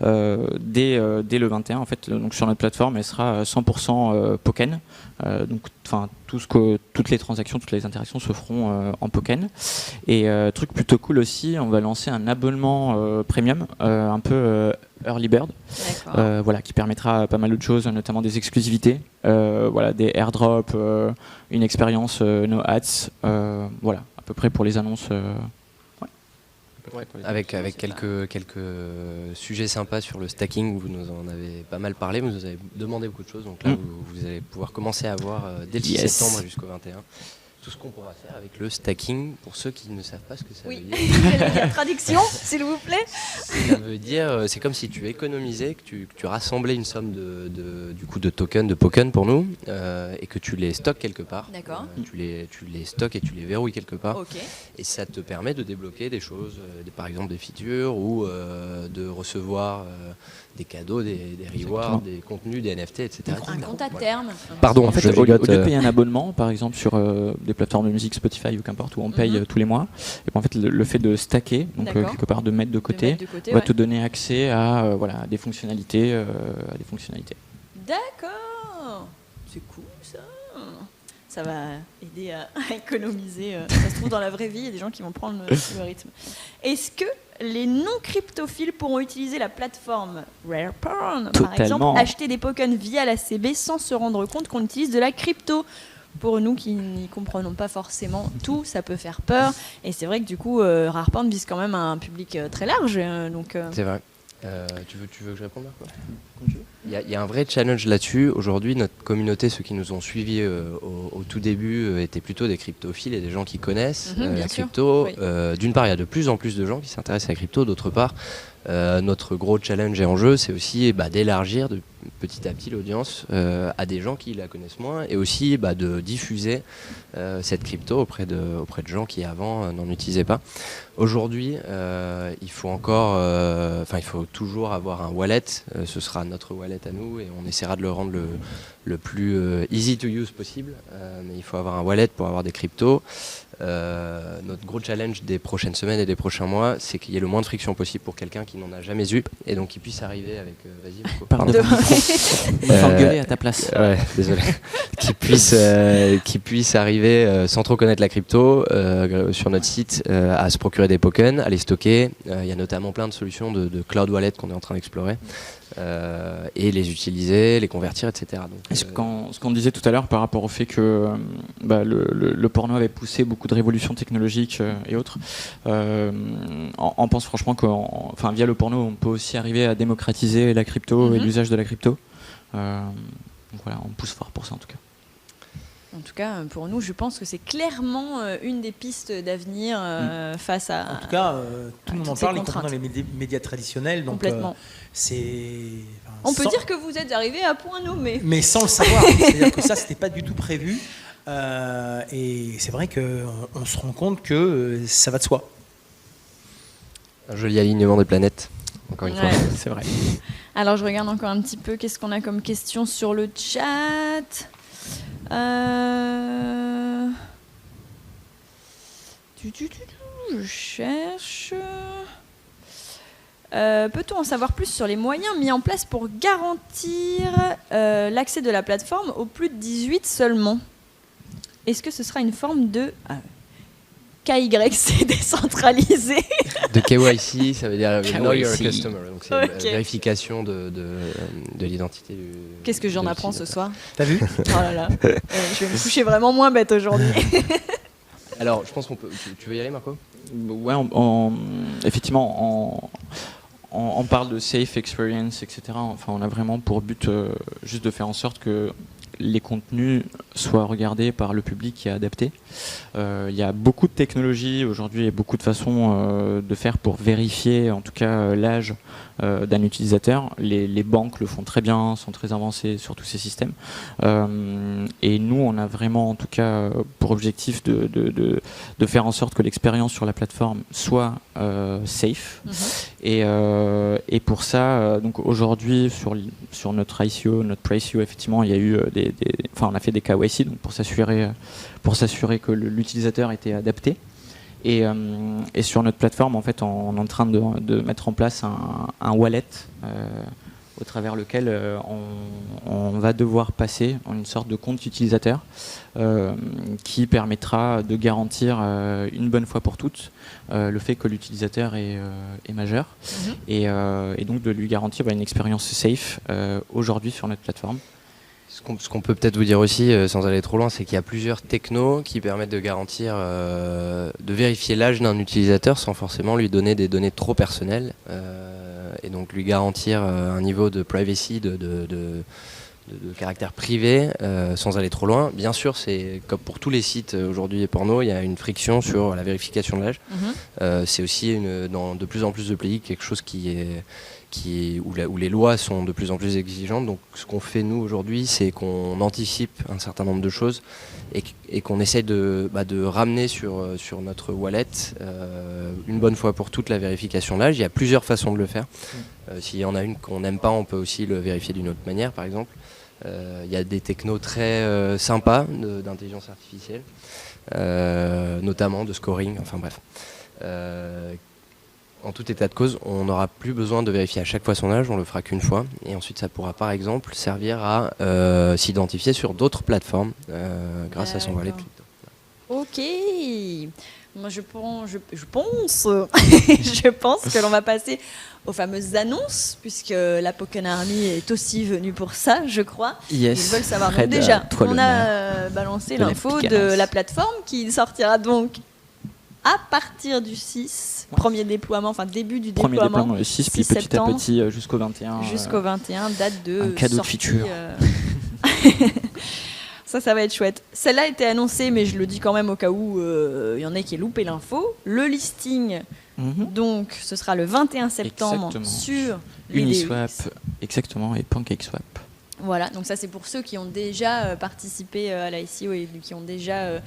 dès le 21 en fait, donc sur notre plateforme, elle sera 100% Poken. Donc toutes les transactions, toutes les interactions se feront en Poken. Et truc plutôt cool aussi, on va lancer un abonnement premium, un peu early bird, voilà, qui permettra pas mal d'autres choses, notamment des exclusivités, voilà, des airdrops, une expérience no ads, voilà, à peu près pour les annonces. Avec quelques sujets sympas sur le stacking, vous nous en avez pas mal parlé, vous nous avez demandé beaucoup de choses, donc là vous allez pouvoir commencer à voir dès le 6 septembre jusqu'au 21 tout ce qu'on pourra faire avec le stacking pour ceux qui ne savent pas ce que ça veut dire. La traduction, s'il vous plaît. Ça veut dire, c'est comme si tu économisais, que tu rassemblais une somme de tokens, de Poken pour nous, et que tu les stockes quelque part. D'accord. Tu les stockes et tu les verrouilles quelque part. Ok. Et ça te permet de débloquer des choses, par exemple des features ou de recevoir des cadeaux, des rewards, des contenus, des NFT, etc. Un compte à terme. Pardon, En fait, je au lieu gigote, de payer un abonnement, par exemple sur des plateformes de musique, Spotify ou qu'importe où on paye tous les mois, et ben, en fait le fait de stacker, donc quelque part de mettre de côté, va te donner accès à voilà, à des fonctionnalités. D'accord. C'est cool ça. Ça va aider à économiser. Ça se trouve, dans la vraie vie, il y a des gens qui vont prendre le rythme. Est-ce que les non-cryptophiles pourront utiliser la plateforme Rareporn, par exemple, acheter des tokens via la CB sans se rendre compte qu'on utilise de la crypto? Pour nous qui n'y comprenons pas forcément tout, ça peut faire peur. Et c'est vrai que du coup, Rareporn vise quand même un public très large. C'est vrai. Tu veux que je réponde, Marco ? Il y a un vrai challenge là-dessus. Aujourd'hui, notre communauté, ceux qui nous ont suivis au tout début, étaient plutôt des cryptophiles et des gens qui connaissent la crypto. Oui. D'une part, il y a de plus en plus de gens qui s'intéressent à la crypto. D'autre part, notre gros challenge et enjeu, c'est aussi d'élargir petit à petit l'audience à des gens qui la connaissent moins et aussi de diffuser cette crypto auprès de gens qui avant n'en utilisaient pas. Aujourd'hui, il faut toujours avoir un wallet. Ce sera notre wallet à nous et on essaiera de le rendre le plus easy to use possible. Mais il faut avoir un wallet pour avoir des cryptos. Notre gros challenge des prochaines semaines et des prochains mois, c'est qu'il y ait le moins de friction possible pour quelqu'un qui n'en a jamais eu et donc qui puisse arriver avec. Vas-y, Marco. Pardon. On va engueuler à ta place. Ouais, désolé. qui puisse arriver sans trop connaître la crypto sur notre site à se procurer des tokens, à les stocker. Il y a notamment plein de solutions de cloud wallet qu'on est en train d'explorer. Et les utiliser, les convertir, etc. Donc, ce qu'on disait tout à l'heure par rapport au fait que le porno avait poussé beaucoup de révolutions technologiques et autres, on pense franchement que via le porno, on peut aussi arriver à démocratiser la crypto et l'usage de la crypto. Donc voilà, on pousse fort pour ça en tout cas. En tout cas, pour nous, je pense que c'est clairement une des pistes d'avenir face à. En tout cas, tout le monde en parle, y compris dans les médias traditionnels. Donc, complètement. On peut dire que vous êtes arrivé à point nommé. Mais sans le savoir. C'est-à-dire que ça, c'était pas du tout prévu. Et c'est vrai qu'on se rend compte que ça va de soi. Un joli alignement des planètes, encore une fois. C'est vrai. Alors, je regarde encore un petit peu. Qu'est-ce qu'on a comme question sur le chat ? Je cherche. Peut-on en savoir plus sur les moyens mis en place pour garantir l'accès de la plateforme aux plus de 18 seulement? Est-ce que ce sera une forme de KYC décentralisé? De KYC, ça veut dire Know Your Customer. Donc c'est la vérification de l'identité du. Qu'est-ce que j'en apprends ce soir? T'as vu? Oh là là. Je vais me coucher vraiment moins bête aujourd'hui. Alors, je pense qu'on peut. Tu veux y aller, Marco? Ouais, effectivement, on parle de safe experience, etc. Enfin, on a vraiment pour but juste de faire en sorte que les contenus soient regardés par le public qui est adapté. Il y a beaucoup de technologies aujourd'hui et beaucoup de façons de faire pour vérifier en tout cas l'âge d'un utilisateur. Les banques le font très bien, sont très avancées sur tous ces systèmes. Et nous, on a vraiment en tout cas pour objectif de faire en sorte que l'expérience sur la plateforme soit safe. Et pour ça, donc aujourd'hui sur notre ICO, notre pre-ICO, effectivement, il y a eu on a fait des KYC donc pour s'assurer que l'utilisateur était adapté. Et sur notre plateforme, en fait, on est en train de mettre en place un wallet au travers lequel on va devoir passer en une sorte de compte utilisateur qui permettra de garantir une bonne fois pour toutes le fait que l'utilisateur est majeur et donc de lui garantir une expérience safe aujourd'hui sur notre plateforme. Ce qu'on peut peut-être vous dire aussi, sans aller trop loin, c'est qu'il y a plusieurs technos qui permettent de garantir, de vérifier l'âge d'un utilisateur sans forcément lui donner des données trop personnelles et donc lui garantir un niveau de privacy, de caractère privé sans aller trop loin. Bien sûr, c'est comme pour tous les sites aujourd'hui et porno, il y a une friction sur la vérification de l'âge. C'est aussi dans de plus en plus de pays quelque chose où les lois sont de plus en plus exigeantes. Donc ce qu'on fait nous aujourd'hui, c'est qu'on anticipe un certain nombre de choses et qu'on essaye de ramener sur notre wallet une bonne fois pour toutes la vérification de l'âge. Il y a plusieurs façons de le faire. S'il y en a une qu'on n'aime pas, on peut aussi le vérifier d'une autre manière, par exemple. Il y a des technos très sympas d'intelligence artificielle, notamment de scoring, enfin bref. En tout état de cause, on n'aura plus besoin de vérifier à chaque fois son âge, on le fera qu'une fois. Et ensuite, ça pourra par exemple servir à s'identifier sur d'autres plateformes grâce à son wallet. Ok. Moi, je pense que l'on va passer aux fameuses annonces, puisque la Pokken Army est aussi venue pour ça, je crois. Yes. Ils veulent savoir. Fred, Donc déjà, toi, on a balancé l'info Epic de Annonce. la plateforme qui sortira donc à partir du 6, premier déploiement, enfin début du Premier déploiement. déploiement le 6, puis 6 petit à septembre. petit jusqu'au 21. Jusqu'au 21, date de un cadeau de sortie, feature. Ça va être chouette. Celle-là a été annoncée, mais je le dis quand même au cas où il y en a qui aient loupé l'info. Le listing, donc, ce sera le 21 septembre Exactement. sur les Uniswap, DEX. exactement, et PancakeSwap. Voilà, donc ça c'est pour ceux qui ont déjà participé à la ICO et qui ont déjà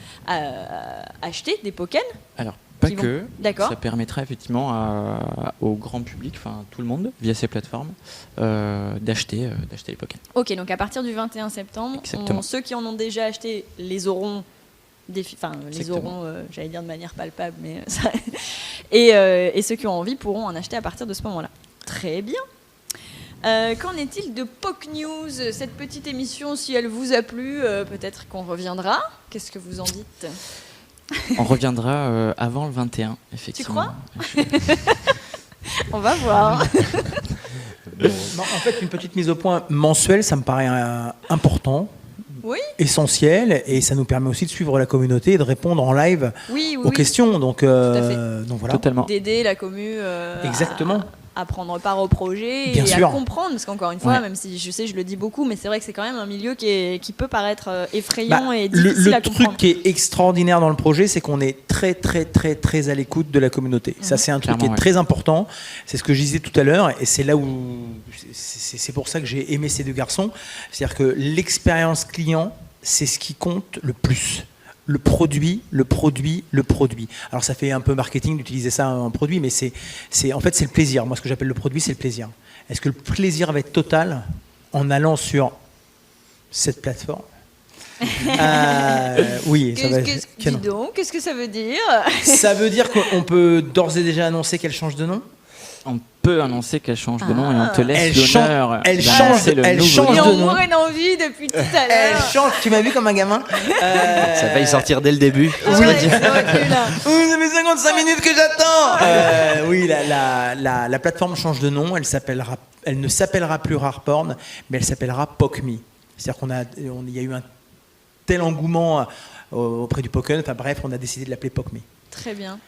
acheté des Pokken. Alors, pas Qui vont- que. D'accord. Ça permettra effectivement au grand public, enfin tout le monde, via ces plateformes, d'acheter les Pokken. Ok, donc à partir du 21 septembre, Exactement. ceux qui en ont déjà acheté les auront, les Exactement. auront, j'allais dire de manière palpable, mais ça... et ceux qui ont envie pourront en acheter à partir de ce moment-là. Très bien. Qu'en est-il de POC News, cette petite émission, si elle vous a plu, peut-être qu'on reviendra. Qu'est-ce que vous en dites? On reviendra avant le 21, effectivement. On va voir. Non, en fait, une petite mise au point mensuelle, ça me paraît important, Oui, essentiel, et ça nous permet aussi de suivre la communauté et de répondre en live oui, aux questions. Donc, à fait. donc voilà. Totalement. d'aider la commu Exactement. à prendre part au projet Bien et sûr. à comprendre, parce qu'encore une fois, Ouais. même si je sais, je le dis beaucoup, mais c'est vrai que c'est quand même un milieu qui peut paraître effrayant et le difficile à truc comprendre. qui est extraordinaire dans le projet, c'est qu'on est très très très très à l'écoute de la communauté. Ça, c'est un truc qui Clairement, est très important. C'est ce que je disais tout à l'heure, et c'est là où c'est pour ça que j'ai aimé ces deux garçons. C'est-à-dire que l'expérience client, c'est ce qui compte le plus. Le produit. Alors ça fait un peu marketing d'utiliser ça en produit, mais en fait c'est le plaisir. Moi, ce que j'appelle le produit, c'est le plaisir. Est-ce que le plaisir va être total en allant sur cette plateforme? Oui, ça va être Dis canon. donc, qu'est-ce que ça veut dire? Ça veut dire qu'on peut d'ores et déjà annoncer qu'elle change de nom? On peut annoncer qu'elle change de nom et on te Elle laisse change- l'honneur elle d'annoncer change- le elle nouveau change Et nom. de on nom. mourait d'envie depuis tout à Elle l'heure. change, tu m'as vu comme un gamin? Ça va y sortir dès le début. Ah ouais, c'est recul, là. Oui, ça fait 55 minutes que j'attends. Oui, la plateforme change de nom. Elle ne s'appellera plus Rarporn, mais elle s'appellera POCME. C'est-à-dire il y a eu un tel engouement auprès du Pokken. Enfin bref, on a décidé de l'appeler POCME. Très bien.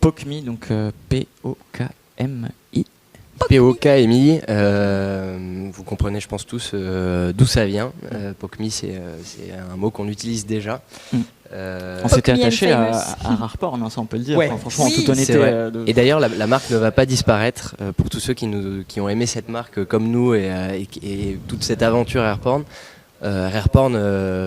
POCMI, donc P-O-K-M-I. POKMI, vous comprenez, je pense tous d'où ça vient. POCMI, c'est un mot qu'on utilise déjà. On s'était POCMI and attaché à famous. Rarporn, hein, ça on peut le dire. Ouais. Enfin, franchement, Oui, en toute C'est honnêteté. vrai. Et d'ailleurs, la marque ne va pas disparaître. Pour tous ceux qui ont aimé cette marque comme nous et toute cette aventure Rarporn, Rarporn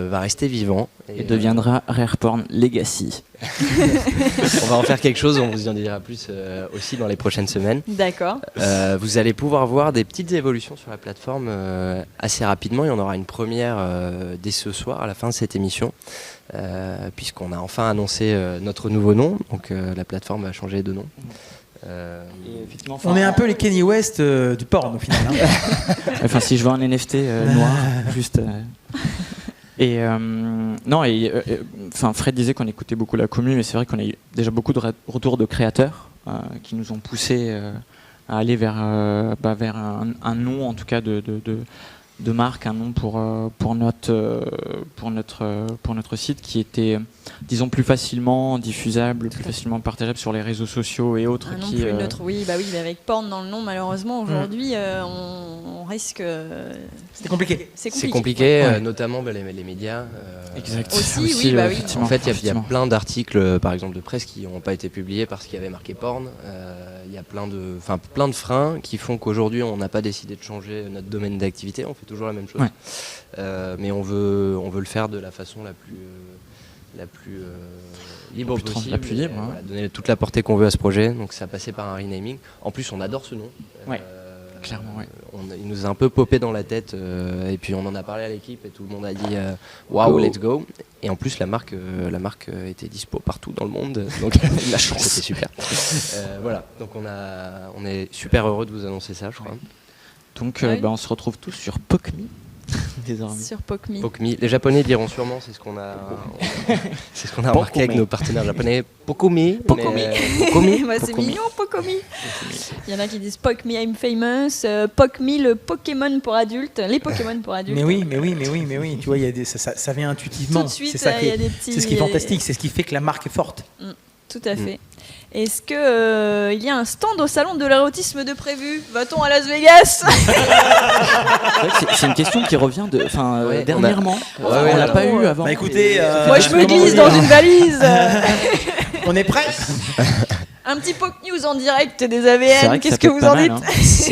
va rester vivant. et deviendra Rarporn Legacy. On va en faire quelque chose, on vous en dira plus aussi dans les prochaines semaines. D'accord. Vous allez pouvoir voir des petites évolutions sur la plateforme assez rapidement. Il y en aura une première dès ce soir à la fin de cette émission, puisqu'on a enfin annoncé notre nouveau nom. Donc la plateforme va changer de nom. Et effectivement, On est un peu les Kanye West du porn au final. Enfin, si je veux un NFT noir, juste. Et non, enfin, Fred disait qu'on écoutait beaucoup la commu, mais c'est vrai qu'on a eu déjà beaucoup de retours de créateurs qui nous ont poussé à aller vers un nom, en tout cas de marque, un nom pour notre site qui était, disons, plus facilement diffusable, plus facilement partageable sur les réseaux sociaux et autres. Ah non, plus neutre, oui, bah oui, mais avec porn dans le nom, malheureusement, aujourd'hui, on risque. C'était compliqué. C'est compliqué, Ouais. notamment les médias. Exact. Aussi, oui, bah oui. effectivement, En fait, il y a effectivement. plein d'articles, par exemple de presse, qui n'ont pas été publiés parce qu'il y avait marqué porn. Il y a plein de freins qui font qu'aujourd'hui, on n'a pas décidé de changer notre domaine d'activité. On fait toujours la même chose. Ouais. Mais on veut le faire de la façon la plus libre possible. La plus libre, Et, hein. voilà, donner toute la portée qu'on veut à ce projet. Donc ça a passé par un renaming. En plus, on adore ce nom. Ouais. Clairement, ouais. Il nous a un peu popé dans la tête et puis on en a parlé à l'équipe et tout le monde a dit waouh, let's go. Et en plus la marque était dispo partout dans le monde, donc la chance, c'était super. Voilà, donc on est super heureux de vous annoncer ça, je crois. Donc Ouais. on se retrouve tous sur PocMe désormais. Sur PocMe. Pokmi, les Japonais diront sûrement, c'est ce qu'on a remarqué avec nos partenaires japonais. Pokumi. Pokumi. Pokumi. Bah, c'est mignon, Pocomi. Il y en a qui disent Poc Me I'm Famous, Poc Me le Pokémon pour adultes, les Pokémon pour adultes. Mais oui. Tu vois, il y a ça vient intuitivement. Tout de suite, c'est ça il y a des petits. c'est ce qui est fantastique. C'est ce qui fait que la marque est forte. Tout à fait. Est-ce que il y a un stand au salon de l'érotisme de prévu? Va-t-on à Las Vegas? C'est vrai que c'est une question qui revient Ouais, dernièrement. on On l'a pas eu avant. Bah écoutez, Moi, je me comment glisse vous dans dire une valise. On est prêts? Un petit Poc News en direct des C'est AVN. vrai Qu'est-ce ça que peut vous être pas en mal, dites? hein.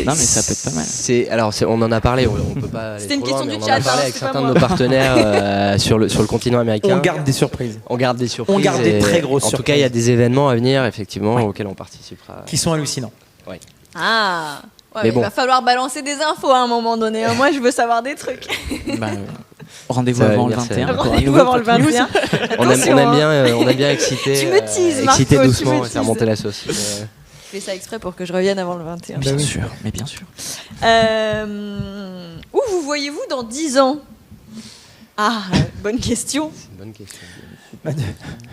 Non mais ça peut être pas mal. On en a parlé, on peut pas aller C'était une trop loin, question mais du on en chat, a parlé hein, avec c'est pas certains de moi. nos partenaires sur le continent américain. On garde des surprises. On garde des surprises. On garde des et très grosses En tout cas, il y a des événements à venir, effectivement, Ouais. auxquels on participera. Qui sont hallucinants. Ah. Ouais, Mais mais bon. il va falloir balancer des infos à un moment donné. hein. Moi, je veux savoir des trucs. Bah, rendez-vous Ça va avant le venir, c'est 21. encore un Rendez-vous nouveau avant le 21. On Attention, aime hein. bien exciter. Tu me teases, Marco, exciter tu doucement me et faire teases. monter la sauce. Je fais ça exprès pour que je revienne avant le 21. Bien sûr, mais bien sûr. Où vous voyez-vous dans 10 ans? Ah, bonne question. C'est une bonne question.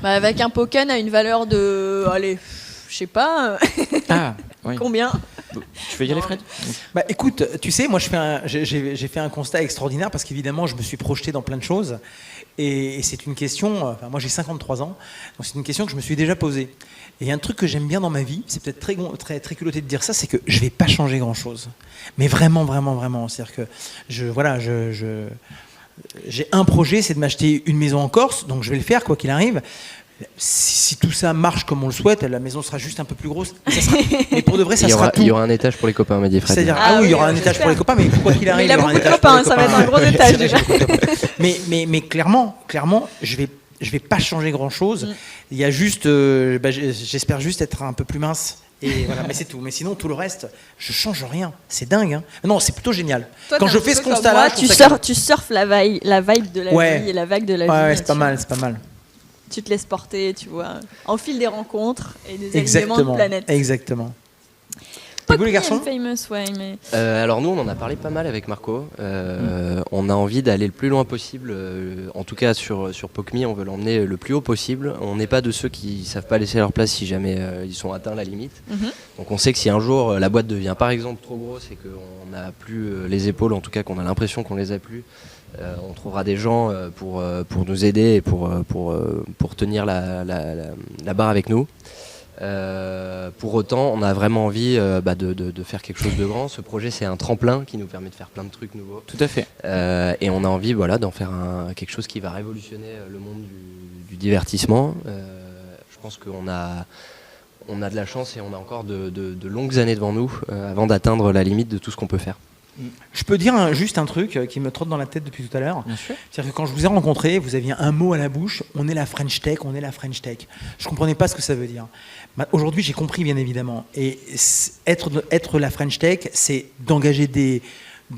Bah, avec un Pokken à une valeur de... Allez, je sais pas, Ah, oui. combien? Tu veux y aller, Fred? Bah écoute, tu sais, moi j'ai fait un constat extraordinaire parce qu'évidemment je me suis projeté dans plein de choses et c'est une question, enfin moi j'ai 53 ans, donc c'est une question que je me suis déjà posée. Et il y a un truc que j'aime bien dans ma vie, c'est peut-être très culotté de dire ça, c'est que je vais pas changer grand chose. Mais vraiment. C'est-à-dire que j'ai un projet, c'est de m'acheter une maison en Corse, donc je vais le faire quoi qu'il arrive. Si tout ça marche comme on le souhaite, la maison sera juste un peu plus grosse. Mais pour de vrai, ça sera tout. Il y aura un étage pour les copains, m'a dit Fred. C'est-à-dire, Ah il y oui, aura un étage pour les copains, mais quoi qu'il Mais arrive, il a y aura un beaucoup de étage pour copains, les ça va être un gros Ouais, étage, c'est vrai, j'ai beaucoup de copains. Mais clairement, je vais pas changer grand-chose. Il y a juste, j'espère juste être un peu plus mince. Et voilà, mais c'est tout. Mais sinon, tout le reste, je change rien. C'est dingue. Hein. Non, c'est plutôt génial. Toi, Quand t'es je un fais petit ce peu comme constat-là, moi, je trouve ça tu surfes la vibe de la Ouais. vie et la vague de la vie. ouais, c'est pas là-dessus. mal, c'est pas mal. Tu te laisses porter, tu vois, en fil des rencontres et des alignements de planètes. Exactement. Et vous les garçons? Famous, ouais, mais... Alors nous, on en a parlé pas mal avec Marco. On a envie d'aller le plus loin possible. En tout cas, sur PocMe, on veut l'emmener le plus haut possible. On n'est pas de ceux qui savent pas laisser leur place si jamais ils sont atteints la limite. Donc on sait que si un jour la boîte devient par exemple trop grosse et qu'on n'a plus les épaules, en tout cas qu'on a l'impression qu'on les a plus, on trouvera des gens pour nous aider et pour tenir la barre avec nous. Pour autant, on a vraiment envie de faire quelque chose de grand. Ce projet, c'est un tremplin qui nous permet de faire plein de trucs nouveaux. Tout à fait. Et on a envie d'en faire quelque chose qui va révolutionner le monde du divertissement. Je pense qu'on a de la chance et on a encore de longues années devant nous avant d'atteindre la limite de tout ce qu'on peut faire. Je peux dire juste un truc qui me trotte dans la tête depuis tout à l'heure. Bien sûr. C'est-à-dire que quand je vous ai rencontré, vous aviez un mot à la bouche, on est la French Tech, on est la French Tech. Je ne comprenais pas ce que ça veut dire. Aujourd'hui, j'ai compris, bien évidemment. Et être la French Tech, c'est d'engager des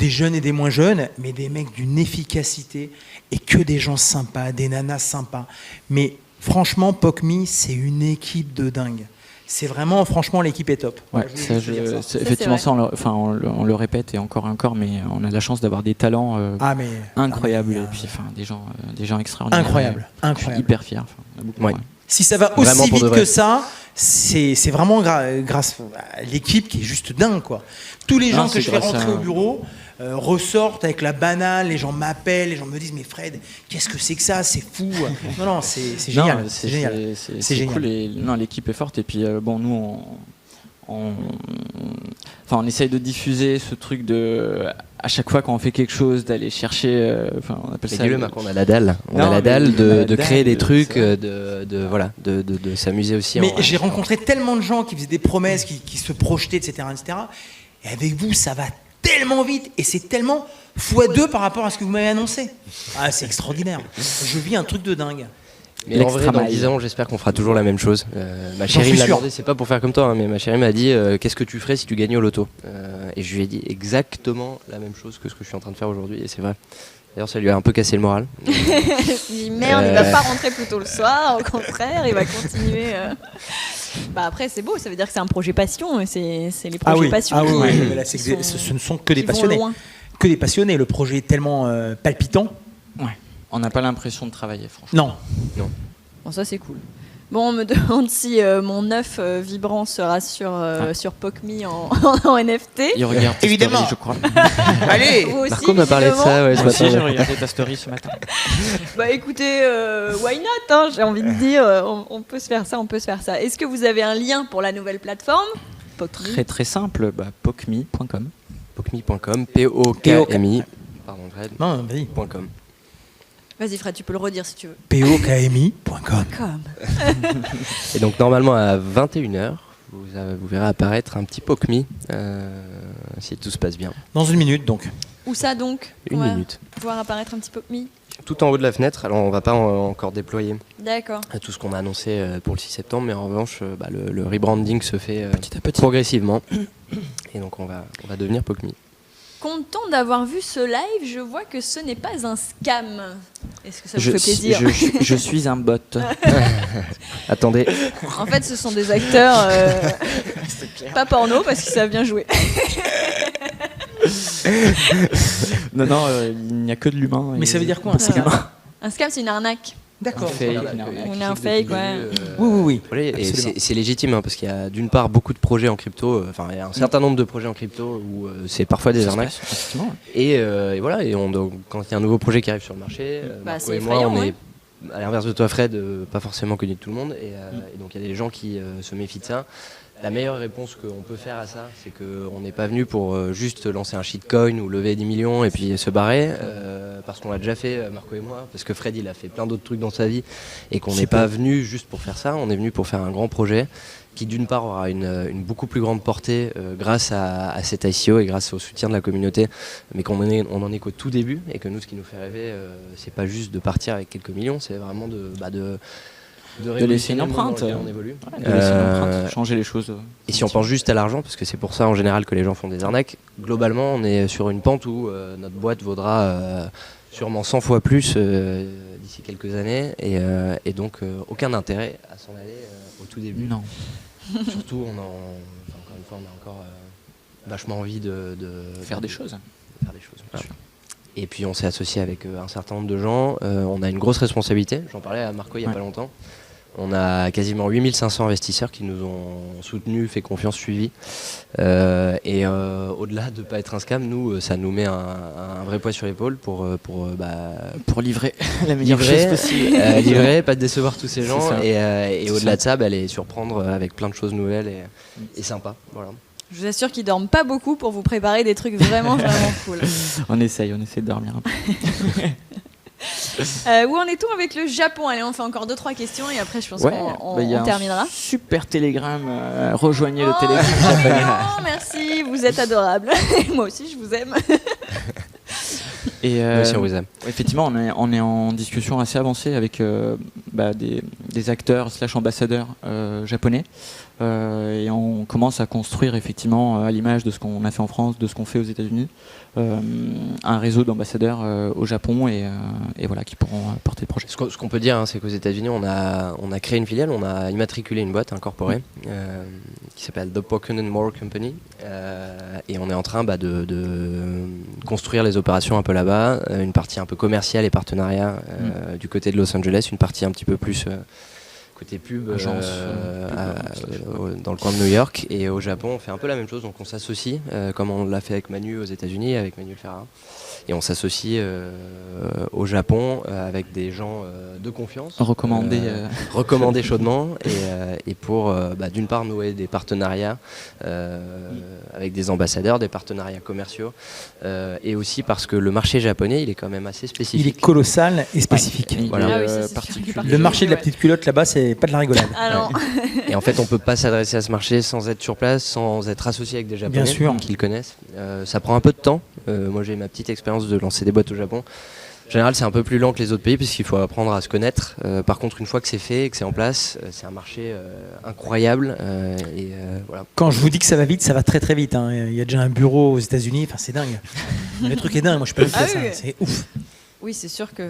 jeunes et des moins jeunes, mais des mecs d'une efficacité et que des gens sympas, des nanas sympas. Mais franchement, PocMe, c'est une équipe de dingue. C'est vraiment, franchement, l'équipe est top. Ouais, Voilà, je ça, voulais juste dire ça. c'est effectivement, vrai. ça, on le répète et encore, mais on a la chance d'avoir des talents Mais incroyables ah, mais, et puis des gens extraordinaires. incroyable, Je suis incroyable. hyper fier. On a beaucoup, Ouais. Si ça va Vraiment, aussi pour de vite vrai. que ça, c'est vraiment grâce à l'équipe qui est juste dingue, quoi. Tous les gens Non, que c'est je fais grâce rentrer à- au bureau ressortent avec la banane, les gens m'appellent, les gens me disent mais Fred, qu'est-ce que c'est que ça, c'est fou. Non, c'est génial, Non, c'est génial. C'est génial. cool. Non, l'équipe est forte. Et puis, bon, nous, on essaye de diffuser ce truc de, à chaque fois quand on fait quelque chose, d'aller chercher. On appelle Mais ça. dis-le, Marco, on a la dalle. On Non, a la mais dalle on a la de créer dalle, des trucs, c'est de s'amuser aussi. Mais j'ai rencontré tellement de gens qui faisaient des promesses, qui se projetaient, etc., etc. Et avec vous, ça va tellement vite et c'est tellement x2 par rapport à ce que vous m'avez annoncé. Ah, c'est extraordinaire. Je vis un truc de dingue. Mais en vrai, L'extra dans mile. 10 ans, j'espère qu'on fera toujours la même chose. Ma chérie suis me l'a sûr. demandé, c'est pas pour faire comme toi, hein, mais ma chérie m'a dit qu'est-ce que tu ferais si tu gagnais au loto Et je lui ai dit exactement la même chose que ce que je suis en train de faire aujourd'hui, et c'est vrai. D'ailleurs, ça lui a un peu cassé le moral. Je me dis merde, il va pas rentrer plus tôt le soir, au contraire, il va continuer. Bah après, c'est beau, ça veut dire que c'est un projet passion, et c'est les projets passion qui, mais là, c'est qui que sont- ce ne sont que des qui vont passionnés. loin. Que des passionnés. Le projet est tellement palpitant. Ouais. On n'a pas l'impression de travailler, franchement. Non. Bon, ça c'est cool. Bon, on me demande si mon œuf vibrant sera sur PocMe en NFT. Il regarde tes Évidemment. stories, je crois. Allez. Vous aussi, Marco m'a parlé de visiblement. ça, ouais, ce Moi aussi, j'ai matin. regardé ta story ce matin. Bah écoutez, why not, hein, j'ai envie de dire, on peut se faire ça, on peut se faire ça. Est-ce que vous avez un lien pour la nouvelle plateforme PocMe. Très très simple, pocme.com. Pocmi.com, P-O-K-M-I. Pardon, Fred. Non, vas-y. .com. Vas-y Fred, tu peux le redire si tu veux. POKMI.com. Comme. Et donc, normalement, à 21h, vous verrez apparaître un petit Pocmi, si tout se passe bien. Dans une minute, donc. Où ça donc Une On va minute. voir apparaître un petit PocMe. Tout en haut de la fenêtre. Alors, on va pas encore déployer D'accord. tout ce qu'on a annoncé pour le 6 septembre, mais en revanche, le rebranding se fait Petit à petit. progressivement. Et donc, on va devenir Pocmi. Content d'avoir vu ce live, je vois que ce n'est pas un scam. Est-ce que ça vous fait plaisir je suis un bot. Attendez, En fait, ce sont des acteurs pas porno parce qu'ils savent bien jouer. Non, non, il n'y a que de l'humain. Mais ça veut dire quoi un scam? Un scam, c'est une arnaque. D'accord. On a un fake, ouais. Oui. Et Absolument. c'est légitime hein, parce qu'il y a d'une part beaucoup de projets en crypto, enfin il y a un certain nombre de projets en crypto où c'est parfois des arnaques. Effectivement. Et voilà, donc, quand il y a un nouveau projet qui arrive sur le marché, Bah, Marco c'est et moi, effrayant, on ouais. est, à l'inverse de toi Fred, pas forcément connu de tout le monde. Et donc il y a des gens qui se méfient de ça. La meilleure réponse qu'on peut faire à ça, c'est qu'on n'est pas venu pour juste lancer un shitcoin ou lever 10 millions et puis se barrer, parce qu'on l'a déjà fait, Marco et moi, parce que Fred il a fait plein d'autres trucs dans sa vie et qu'on n'est pas venu juste pour faire ça, on est venu pour faire un grand projet qui d'une part aura une beaucoup plus grande portée grâce à cet ICO et grâce au soutien de la communauté, mais on en est qu'au tout début et que nous ce qui nous fait rêver, c'est pas juste de partir avec quelques millions, c'est vraiment de laisser une révolutionner le monde empreinte. dans lequel on évolue. De laisser une empreinte, changer les choses. Et si on pense juste à l'argent, parce que c'est pour ça en général que les gens font des arnaques, globalement on est sur une pente où notre boîte vaudra sûrement 100 fois plus d'ici quelques années et donc aucun intérêt à s'en aller au tout début. Non. Surtout encore une fois on a encore vachement envie de Faire des choses. faire des choses. Voilà. Et puis on s'est associé avec un certain nombre de gens, on a une grosse responsabilité, j'en parlais à Marco il n'y a pas longtemps. On a quasiment 8500 investisseurs qui nous ont soutenus, fait confiance, suivis. Au-delà de ne pas être un scam, nous, ça nous met un vrai poids sur l'épaule pour livrer la meilleure chose livrer, possible. livrer, pas décevoir tous ces gens. C'est ça. Et C'est au-delà ça. de ça, les surprendre avec plein de choses nouvelles et sympas. Voilà. Je vous assure qu'ils dorment pas beaucoup pour vous préparer des trucs vraiment, vraiment cool. On essaye de dormir un peu. Où en est-on avec le Japon? Allez, on fait encore 2-3 questions et après je pense Ouais, qu'on il y a on terminera. un super télégramme. Rejoignez le Oh, télégramme. c'est mignon, merci, vous êtes adorables. Moi aussi, je vous aime. Et Nous aussi, on vous aime. effectivement, on est en discussion assez avancée avec des acteurs / ambassadeurs japonais. Et on commence à construire effectivement, à l'image de ce qu'on a fait en France, de ce qu'on fait aux États-Unis, un réseau d'ambassadeurs au Japon et voilà, qui pourront porter le projet. Ce qu'on peut dire, c'est qu'aux États-Unis, on a créé une filiale, on a immatriculé une boîte incorporée qui s'appelle The Pokken & More Company, et on est en train de construire les opérations un peu là-bas, une partie un peu commerciale et partenariat du côté de Los Angeles, une partie un petit peu plus côté pub, Agence, dans le coin de New York. Et au Japon, on fait un peu la même chose, donc on s'associe, comme on l'a fait avec Manu aux États-Unis, avec Manuel Ferrara. Et on s'associe au Japon avec des gens de confiance. Recommandés chaudement. Et pour, d'une part, nouer des partenariats avec des ambassadeurs, des partenariats commerciaux. Et aussi parce que le marché japonais, il est quand même assez spécifique. Il est colossal et spécifique. Ouais, Voilà. Ah oui, ça, c'est sûr. Le marché de la petite culotte là-bas, c'est pas de la rigolade. Alors, Et en fait, on peut pas s'adresser à ce marché sans être sur place, sans être associé avec des Japonais Bien sûr. qui le connaissent. Ça prend un peu de temps. Moi, j'ai ma petite expérience de lancer des boîtes au Japon. En général, c'est un peu plus lent que les autres pays puisqu'il faut apprendre à se connaître. Par contre, une fois que c'est fait, que c'est en place, c'est un marché incroyable. Voilà. Quand je vous dis que ça va vite, ça va très très vite. Hein. Il y a déjà un bureau aux États-Unis. Enfin, c'est dingue. Le truc est dingue. Moi, je peux pas Ah ça. oui. C'est ouf. oui, c'est sûr que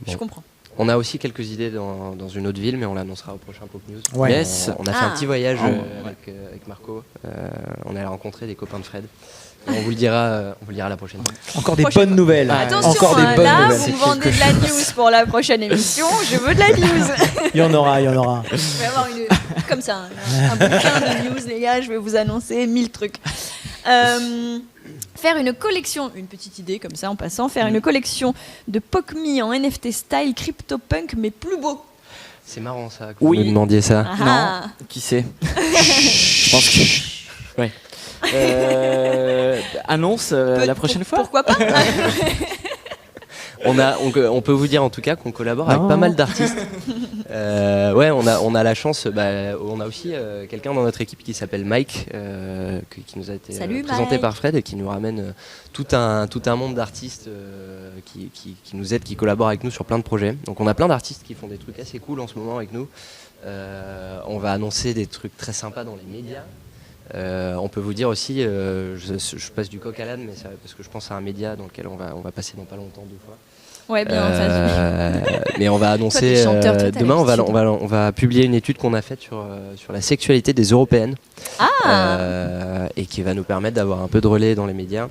je Bon. comprends. On a aussi quelques idées dans une autre ville, mais on l'annoncera au prochain Pop News. Ouais. Yes. On a fait un Ah. petit voyage Ouais. avec Marco. On est allé rencontrer des copains de Fred. Et on vous le dira la prochaine fois. Encore des Prochaine bonnes nouvelles. Attention, Encore des bonnes là, nouvelles. vous me vendez de la news pour la prochaine émission. Je veux de la news. Il y en aura, il y en aura. Je vais avoir comme ça, un bouquin de news, les gars. Je vais vous annoncer 1000 trucs. Faire une collection, une petite idée comme ça en passant, faire une collection de POCMI en NFT style CryptoPunk, mais plus beau. C'est marrant ça, que Oui. vous me demandiez ça. Ah. Qui sait? Je pense que. Ouais. Annonce la prochaine fois. Pourquoi pas? On peut vous dire en tout cas qu'on collabore avec pas mal d'artistes. On a la chance. On a aussi quelqu'un dans notre équipe qui s'appelle Mike, qui nous a été Salut, présenté Mike. par Fred et qui nous ramène tout un monde d'artistes qui nous aident, qui collaborent avec nous sur plein de projets. Donc on a plein d'artistes qui font des trucs assez cool en ce moment avec nous. On va annoncer des trucs très sympas dans les médias. On peut vous dire aussi, je passe du coq à l'âne, mais parce que je pense à un média dans lequel on va passer dans pas longtemps 2 fois. Ouais, bien entendu. Mais on va annoncer t'es chanteur, toi, t'as demain, l'habitude. on va publier une étude qu'on a faite sur la sexualité des Européennes, et qui va nous permettre d'avoir un peu de relais dans les médias.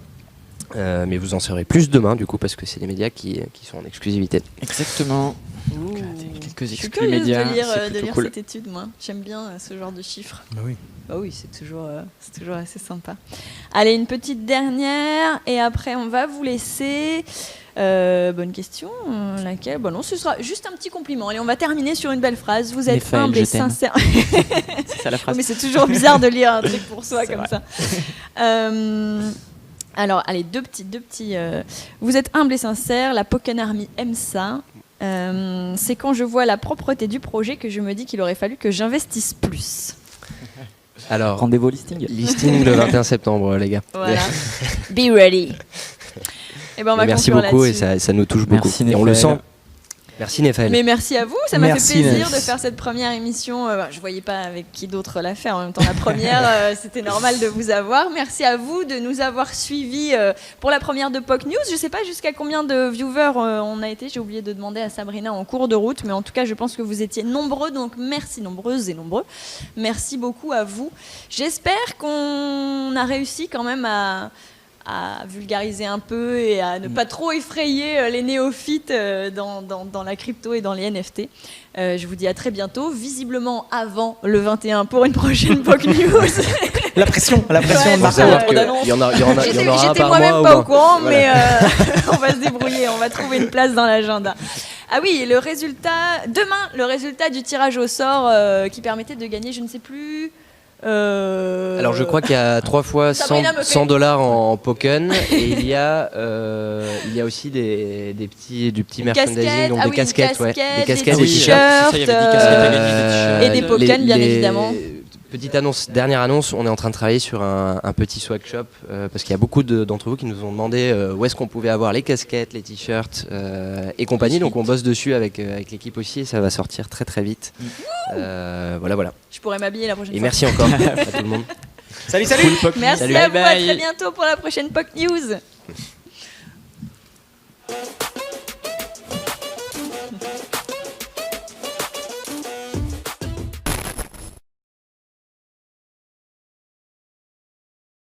Mais vous en saurez plus demain, du coup, parce que c'est des médias qui sont en exclusivité. Exactement. Ouh. Quelques Je suis exclus curieuse médias. de lire, c'est plutôt cool. cette étude, moi. J'aime bien ce genre de chiffres. Bah oui. Bah oui, c'est toujours assez sympa. Allez, une petite dernière, et après on va vous laisser. Bonne question. Laquelle? Bon, non, ce sera juste un petit compliment. Allez, on va terminer sur une belle phrase. Vous êtes Raphaël, humble je et t'aime. sincère. C'est ça la phrase. Mais c'est toujours bizarre de lire un truc pour soi C'est comme vrai. ça. Alors, allez, deux petits. Vous êtes humble et sincère. La Pokken Army aime ça. C'est quand je vois la propreté du projet que je me dis qu'il aurait fallu que j'investisse plus. Alors, Rendez-vous au listing. listing le 21 septembre, les gars. Voilà. Be ready. Et ben on va Merci conclure beaucoup, et là-dessus. ça nous touche beaucoup. Merci, Et on le Néphal. sent. Merci Néphal. Mais merci à vous, ça m'a fait Merci, plaisir Nef. de faire cette première émission. Je voyais pas avec qui d'autre la faire. En même temps, la première, c'était normal de vous avoir. Merci à vous de nous avoir suivis pour la première de POC News. Je sais pas jusqu'à combien de viewers on a été. J'ai oublié de demander à Sabrina en cours de route, mais en tout cas, je pense que vous étiez nombreux. Donc merci, nombreuses et nombreux. Merci beaucoup à vous. J'espère qu'on a réussi quand même à vulgariser un peu et à ne pas trop effrayer les néophytes dans la crypto et dans les NFT. Je vous dis à très bientôt, visiblement avant le 21 pour une prochaine POC News. La pression Ouais, de Faut c'est Marco. ça. savoir qu'il d'annonce. y en aura J'étais par moi-même mois pas au au courant, Voilà. mais on va se débrouiller, on va trouver une place dans l'agenda. Ah oui, le résultat, demain, le résultat du tirage au sort qui permettait de gagner, je ne sais plus... Alors je crois qu'il y a 3 fois Sabrina me fait- 100 $, en Pokken, et il y a aussi du petit merchandising, casquettes, donc ah des oui, casquettes, une des casquette, casquettes des et oui, t-shirts. t-shirts, il y avait des casquettes à gagner, des t-shirts. et des Pokken, bien évidemment. Petite annonce, dernière annonce, on est en train de travailler sur un petit swag shop parce qu'il y a beaucoup d'entre vous qui nous ont demandé où est-ce qu'on pouvait avoir les casquettes, les t-shirts et compagnie. Donc on bosse dessus avec l'équipe aussi et ça va sortir très très vite. Voilà. Je pourrais m'habiller la prochaine Et fois. merci encore à tout le monde. Salut. Merci Salut. à vous, à Bye. très bientôt pour la prochaine POC News.